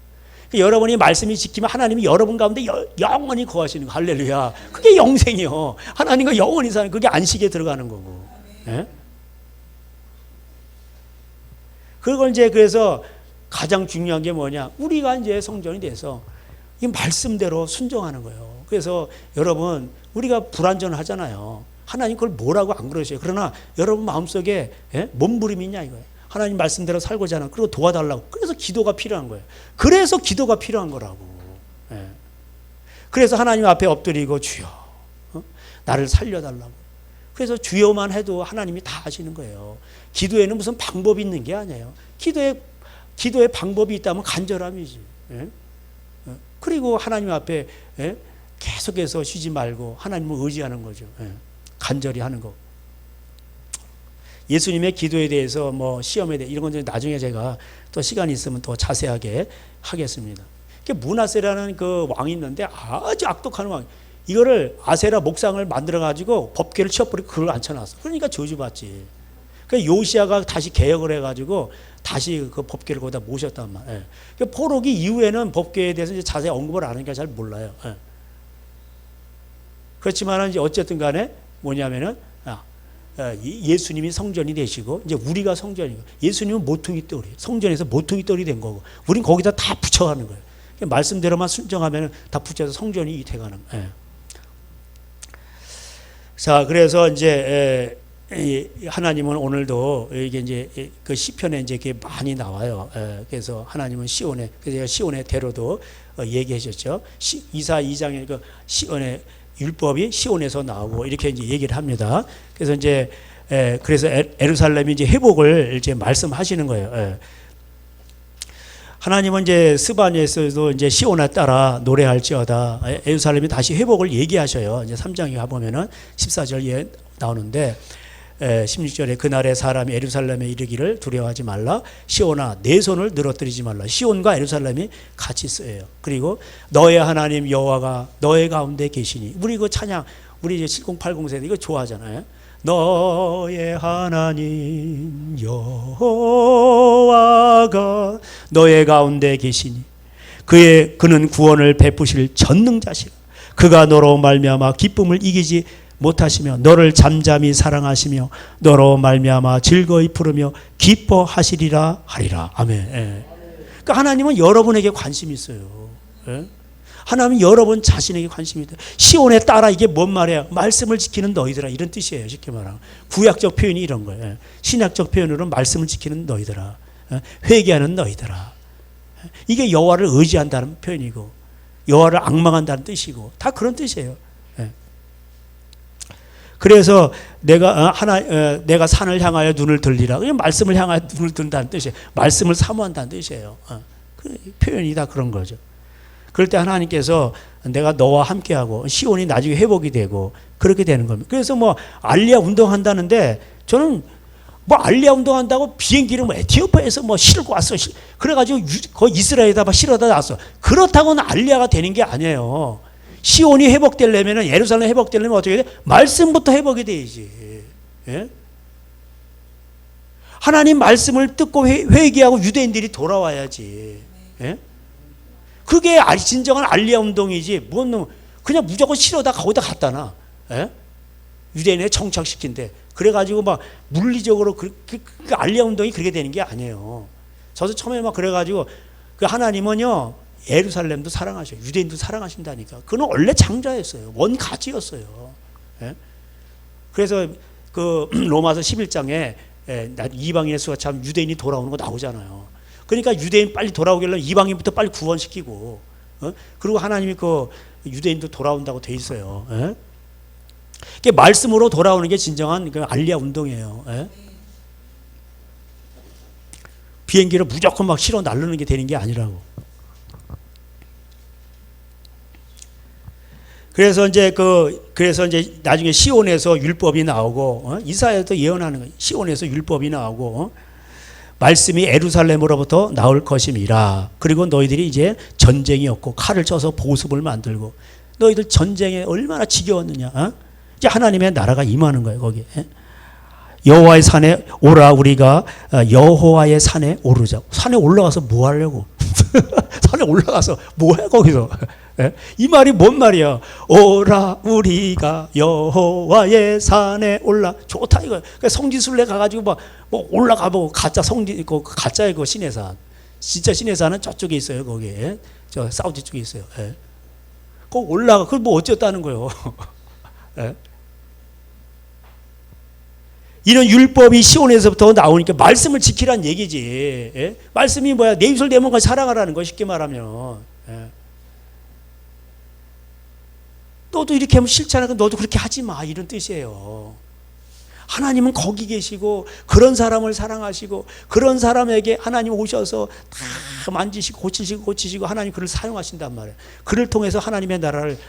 Speaker 1: 여러분이 말씀이 지키면 하나님이 여러분 가운데 영원히 거하시는 거. 할렐루야. 그게 영생이요. 하나님과 영원히 사는 그게 안식에 들어가는 거고. 그걸 이제 그래서 가장 중요한 게 뭐냐? 우리가 이제 성전이 돼서 이 말씀대로 순종하는 거예요. 그래서 여러분 우리가 불완전을 하잖아요. 하나님 그걸 뭐라고 안 그러셔요. 그러나 여러분 마음속에 몸부림이 있냐 이거예요. 하나님 말씀대로 살고자 하는, 그리고 도와달라고. 그래서 기도가 필요한 거예요. 그래서 기도가 필요한 거라고. 그래서 하나님 앞에 엎드리고 주여 나를 살려달라고. 그래서 주여만 해도 하나님이 다 하시는 거예요. 기도에는 무슨 방법이 있는 게 아니에요. 기도에 방법이 있다면 간절함이지. 그리고 하나님 앞에 계속해서 쉬지 말고 하나님을 의지하는 거죠. 간절히 하는 거. 예수님의 기도에 대해서 뭐 시험에 대해 이런 건 나중에 제가 또 시간이 있으면 더 자세하게 하겠습니다. 므낫세라는 그 왕이 있는데 아주 악독한 왕. 이거를 아세라 목상을 만들어 가지고 법궤를 치워버리고 그걸 앉혀놨어. 그러니까 저주받지. 그 요시아가 다시 개혁을 해가지고 다시 그 법궤를 거기다 모셨단 말이에요. 포로기 이후에는 법궤에 대해서 이제 자세히 언급을 안 하니까 잘 몰라요. 그렇지만 이제 어쨌든 간에 뭐냐면은 예수님이 성전이 되시고 이제 우리가 성전이고, 예수님은 모퉁이 돌이, 성전에서 모퉁이 돌이 된 거고, 우린 거기다 다 붙여가는 거예요. 말씀대로만 순종하면 다 붙여서 성전이 돼가는 거예요. 자, 그래서 이제 하나님은 오늘도 이게 이제 그 시편에 이제 이게 많이 나와요. 그래서 하나님은 시온에, 그래서 제가 시온의 대로도 얘기해 줬죠. 이사 2장에 그 시온의 율법이 시온에서 나오고 이렇게 이제 얘기를 합니다. 그래서 이제 그래서 예루살렘이 이제 회복을 이제 말씀하시는 거예요. 하나님은 이제 스바냐에서도 이제 시온에 따라 노래할지어다. 예루살렘이 다시 회복을 얘기하셔요. 이제 3장에 가보면은 14절에 나오는데 16절에 그날에 사람이 예루살렘에 이르기를 두려워하지 말라. 시온아 내 손을 늘어뜨리지 말라. 시온과 예루살렘이 같이 쓰여요. 그리고 너의 하나님 여호와가 너의 가운데 계시니. 우리 그 찬양, 우리 이제 7080 세대 이거 좋아하잖아요. 너의 하나님 여호와가 너의 가운데 계시니 그는 구원을 베푸실 전능자시라. 그가 너로 말미암아 기쁨을 이기지 못하시며 너를 잠잠히 사랑하시며 너로 말미암아 즐거이 부르며 기뻐하시리라 하리라. 아멘. 예. 그러니까 하나님은 여러분에게 관심이 있어요. 예? 하나님은 여러분 자신에게 관심이 있다. 시온에 따라 이게 뭔 말이야? 말씀을 지키는 너희들아, 이런 뜻이에요. 쉽게 말하면 구약적 표현이 이런 거예요. 예. 신약적 표현으로는 말씀을 지키는 너희들아, 예? 회개하는 너희들아. 예? 이게 여호와를 의지한다는 표현이고 여호와를 앙망한다는 뜻이고 다 그런 뜻이에요. 예. 그래서 내가 산을 향하여 눈을 들리라. 그냥 말씀을 향하여 눈을 든다는 뜻이에요. 말씀을 사모한다는 뜻이에요. 그 표현이 다 그런 거죠. 그럴 때 하나님께서 내가 너와 함께하고 시온이 나중에 회복이 되고 그렇게 되는 겁니다. 그래서 뭐 알리야 운동한다는데 저는 뭐 알리야 운동한다고 비행기를 뭐 에티오피아에서 뭐 실고 왔어. 그래가지고 거기 이스라엘에다 막 실어다 놨어. 그렇다고는 알리야가 되는 게 아니에요. 시온이 회복되려면, 예루살렘 회복되려면 어떻게 돼? 말씀부터 회복이 돼야지. 예? 하나님 말씀을 듣고 회개하고 유대인들이 돌아와야지. 예? 그게 진정한 알리야 운동이지. 뭔 그냥 무조건 실어다 거기다 갖다 놔. 예? 유대인에 정착시킨대. 그래가지고 막 물리적으로 그 알리야 운동이 그렇게 되는 게 아니에요. 저도 처음에 막 그래가지고 그 하나님은요 예루살렘도 사랑하셔요. 유대인도 사랑하신다니까. 그는 원래 창자였어요. 원가지였어요. 예? 그래서 그 로마서 11장에 이방인의 수가 참 유대인이 돌아오는 거 나오잖아요. 그러니까 유대인 빨리 돌아오길래 이방인부터 빨리 구원시키고, 그리고 하나님이 그 유대인도 돌아온다고 돼 있어요. 예? 말씀으로 돌아오는 게 진정한 그 알리야 운동이에요. 예? 비행기를 무조건 막 실어 날르는 게 되는 게 아니라고. 그래서 이제 나중에 시온에서 율법이 나오고, 이사야도 예언하는 거예요. 시온에서 율법이 나오고, 말씀이 예루살렘으로부터 나올 것임이라. 그리고 너희들이 이제 전쟁이 없고 칼을 쳐서 보습을 만들고, 너희들 전쟁에 얼마나 지겨웠느냐. 이제 하나님의 나라가 임하는 거예요, 거기에. 여호와의 산에 오라. 우리가 여호와의 산에 오르자. 산에 올라가서 뭐 하려고? 산에 올라가서 뭐 해 거기서? 이 말이 뭔 말이야? 오라 우리가 여호와의 산에 올라. 좋다 이거. 성지순례 가가지고 막 뭐 올라가 보고 가짜 성지 그 가짜의 그 시내산. 진짜 시내산은 저쪽에 있어요. 거기에 저 사우디 쪽에 있어요. 꼭 올라가. 그걸 뭐 어쨌다는 거예요? 이런 율법이 시온에서부터 나오니까 말씀을 지키란 얘기지. 예? 말씀이 뭐야? 내 입술 내 몸까지 사랑하라는 거, 쉽게 말하면. 예. 너도 이렇게 하면 싫지 않으니까 너도 그렇게 하지 마, 이런 뜻이에요. 하나님은 거기 계시고 그런 사람을 사랑하시고 그런 사람에게 하나님 오셔서 다 만지시고 고치시고 하나님 그를 사용하신단 말이에요. 그를 통해서 하나님의 나라를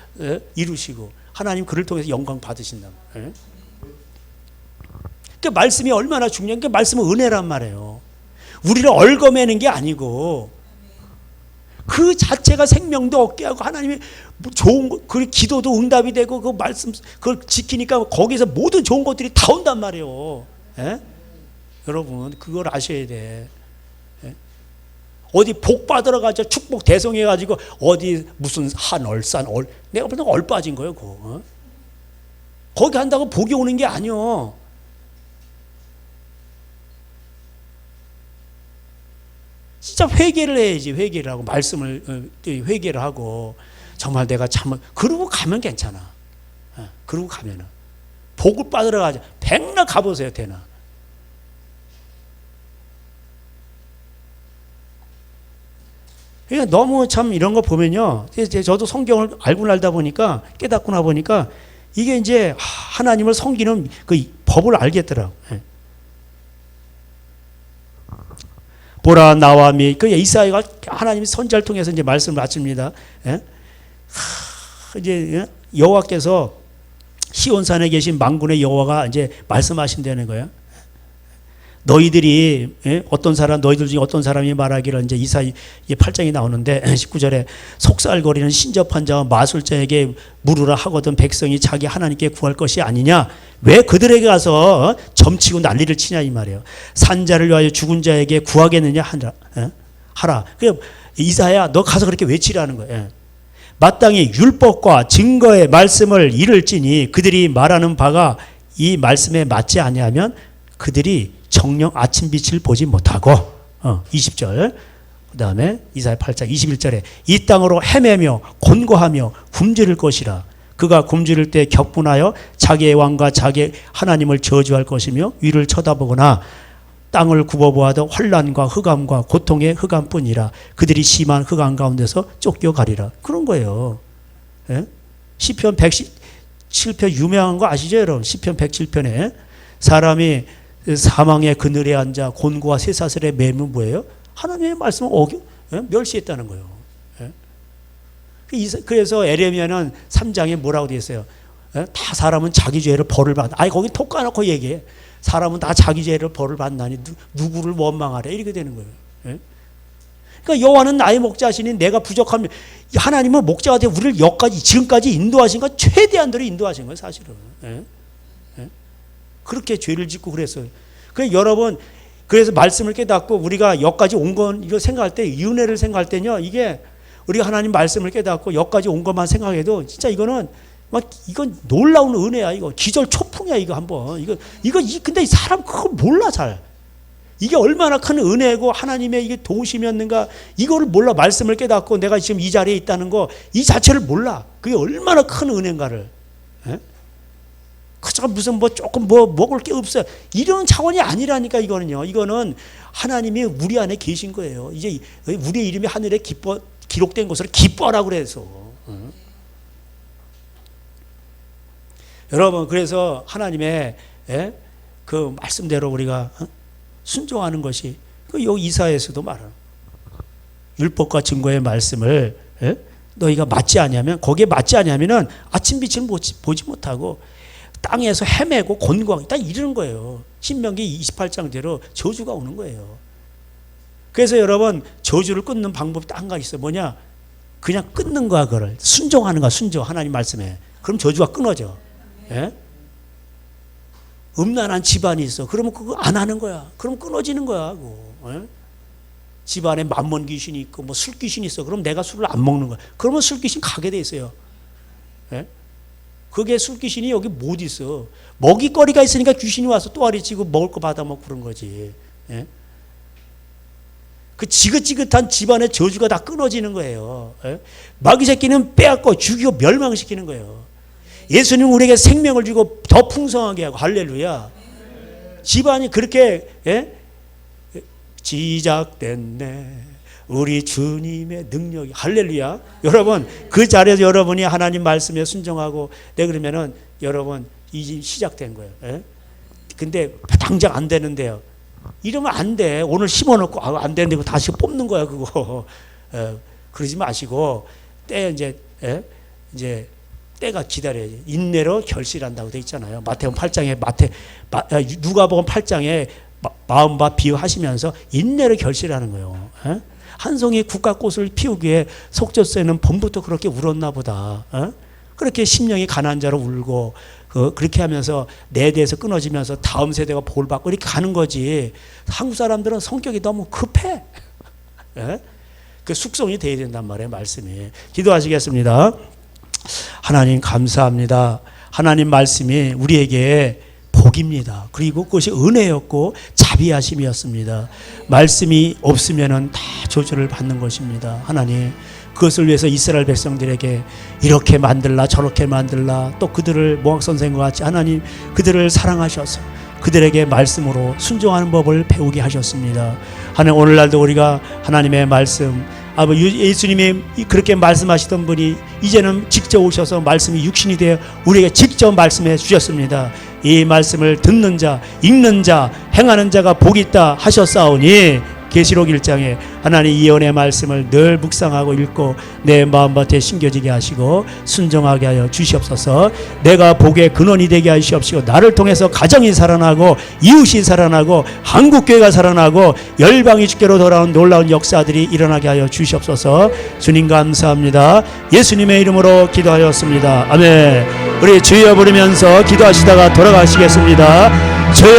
Speaker 1: 이루시고 하나님 그를 통해서 영광 받으신단 말이에요. 그 말씀이 얼마나 중요한 게, 말씀은 은혜란 말이에요. 우리를 얽어매는 게 아니고 그 자체가 생명도 얻게 하고 하나님이 좋은 거, 그 기도도 응답이 되고 그 말씀 그걸 지키니까 거기서 모든 좋은 것들이 다 온단 말이에요. 예? 여러분 그걸 아셔야 돼. 예? 어디 복 받으러 가자 축복 대성해 가지고 어디 무슨 한얼산 내가 보는 얼 빠진 거예요. 그거. 거기 한다고 복이 오는 게 아니요. 진짜 회개를 해야지. 회개를 하고 말씀을 회개를 하고 정말 내가 참 그러고 가면 괜찮아. 그러고 가면은 복을 받으러 가자. 백날 가보세요. 되나. 그러니까 너무 참 이런 거 보면요. 저도 성경을 알고 날다 보니까 깨닫고 나 보니까 이게 이제 하나님을 섬기는 그 법을 알겠더라고. 보라 나와 그 이사야가 하나님이 선지자를 통해서 이제 말씀을 마칩니다. 이제 여호와께서 시온산에 계신 만군의 여호와가 이제 말씀하신다는 거예요. 너희들이 어떤 사람 너희들 중에 어떤 사람이 말하기를 이제 이사야 8장이 나오는데 19절에 속살거리는 신접한 자와 마술자에게 물으라 하거든 백성이 자기 하나님께 구할 것이 아니냐 왜 그들에게 가서 점치고 난리를 치냐 이 말이에요. 산자를 위하여 죽은 자에게 구하겠느냐 하라. 그 이사야 너 가서 그렇게 외치라는 거예요. 마땅히 율법과 증거의 말씀을 이를지니 그들이 말하는 바가 이 말씀에 맞지 아니하면 그들이 정녕 아침빛을 보지 못하고 20절 그 다음에 이사야 8장 21절에 이 땅으로 헤매며 곤고하며 굶주릴 것이라 그가 굶주릴 때 격분하여 자기의 왕과 자기 하나님을 저주할 것이며 위를 쳐다보거나 땅을 굽어보아도 환난과 흑암과 고통의 흑암뿐이라 그들이 심한 흑암 가운데서 쫓겨가리라 그런 거예요. 예? 시편 107편 유명한 거 아시죠 여러분? 시편 107편에 사람이 사망의 그늘에 앉아 곤고와 쇠사슬에 매면 뭐예요? 하나님의 말씀을 멸시했다는 거예요. 그래서 에레미야는 3장에 뭐라고 되어 있어요? 다 사람은 자기 죄를 벌을 받는다. 아니 거기 톡 까놓고 얘기해. 사람은 다 자기 죄를 벌을 받나니 누구를 원망하래 이렇게 되는 거예요. 그러니까 여호와는 나의 목자시니 내가 부족하면 하나님은 목자가 되어 우리를 여기까지 지금까지 인도하신 건 최대한대로 인도하신 거예요 사실은. 그렇게 죄를 짓고 그랬어요. 그래서 여러분 그래서 말씀을 깨닫고 우리가 여기까지 온 건 이거 생각할 때 이 은혜를 생각할 때는요 이게 우리가 하나님 말씀을 깨닫고 여기까지 온 것만 생각해도 진짜 이거는 막 이건 놀라운 은혜야 이거 기절 초풍이야 이거 한번 이거 근데 이 사람 그거 몰라 잘 이게 얼마나 큰 은혜고 하나님의 이게 도우심이었는가 이거를 몰라 말씀을 깨닫고 내가 지금 이 자리에 있다는 거 이 자체를 몰라 그게 얼마나 큰 은혜인가를. 그저 무슨 뭐 조금 뭐 먹을 게 없어요. 이런 차원이 아니라니까 이거는요. 이거는 하나님이 우리 안에 계신 거예요. 이제 우리의 이름이 하늘에 기록된 것으로 기뻐하라고 그래서. 여러분 그래서 하나님의 그 말씀대로 우리가 순종하는 것이 여기 이사야에서도 말하는 율법과 증거의 말씀을 너희가 맞지 않으면 거기에 맞지 않으면은 아침 빛을 보지 못하고 땅에서 헤매고 곤고하고 딱 이러는 거예요. 신명기 28장대로 저주가 오는 거예요. 그래서 여러분 저주를 끊는 방법이 딱 한 가지 있어요. 뭐냐? 그냥 끊는 거야. 그걸 순종하는 거야. 순종 하나님 말씀에. 그럼 저주가 끊어져. 예? 음란한 집안이 있어. 그러면 그거 안 하는 거야. 그럼 끊어지는 거야. 그거. 예? 집안에 만몬 귀신이 있고 뭐 술 귀신이 있어. 그럼 내가 술을 안 먹는 거야. 그러면 술 귀신 가게 돼 있어요. 예? 그게 술 귀신이 여기 못 있어. 먹이거리가 있으니까 귀신이 와서 또아리치고 먹을 거 받아 먹고 그런 거지. 예? 그 지긋지긋한 집안의 저주가 다 끊어지는 거예요. 예? 마귀 새끼는 빼앗고 죽이고 멸망시키는 거예요. 예수님 우리에게 생명을 주고 더 풍성하게 하고 할렐루야. 집안이 그렇게 시작됐네 우리 주님의 능력이 할렐루야. 여러분 그 자리에서 여러분이 하나님 말씀에 순종하고 그러면은 여러분 이제 시작된 거예요. 근데 당장 안 되는데요. 이러면 안 돼. 오늘 심어놓고 안 되는데 다시 뽑는 거야 그거. 그러지 마시고 때 이제 때가 기다려야지. 인내로 결실한다고 돼 있잖아요. 마태복음 8장에 누가복음 8장에 마음과 비유하시면서 인내로 결실하는 거예요. 한 송이 국화꽃을 피우기에 속젖새는 봄부터 그렇게 울었나 보다. 그렇게 심령이 가난한 자로 울고 그렇게 하면서 내 대해서 끊어지면서 다음 세대가 볼 받고 이렇게 가는 거지. 한국 사람들은 성격이 너무 급해. 그 숙성이 돼야 된단 말이에요. 말씀이. 기도하시겠습니다. 하나님 감사합니다. 하나님 말씀이 우리에게 복입니다. 그리고 그것이 은혜였고 자비하심이었습니다. 말씀이 없으면은 다 저주를 받는 것입니다. 하나님 그것을 위해서 이스라엘 백성들에게 이렇게 만들라 저렇게 만들라 또 그들을 모학 선생과 같이 하나님 그들을 사랑하셔서 그들에게 말씀으로 순종하는 법을 배우게 하셨습니다. 하나님 오늘날도 우리가 하나님의 말씀 예수님이 그렇게 말씀하시던 분이 이제는 직접 오셔서 말씀이 육신이 되어 우리에게 직접 말씀해 주셨습니다. 이 말씀을 듣는 자, 읽는 자, 행하는 자가 복이 있다 하셨사오니 계시록 1장에 하나님 예언의 말씀을 늘 묵상하고 읽고 내 마음밭에 심겨지게 하시고 순종하게 하여 주시옵소서. 내가 복의 근원이 되게 하시옵시고 나를 통해서 가정이 살아나고 이웃이 살아나고 한국교회가 살아나고 열방이 주께로 돌아온 놀라운 역사들이 일어나게 하여 주시옵소서. 주님 감사합니다. 예수님의 이름으로 기도하였습니다. 아멘. 우리 주여 부르면서 기도하시다가 돌아가시겠습니다. 주여.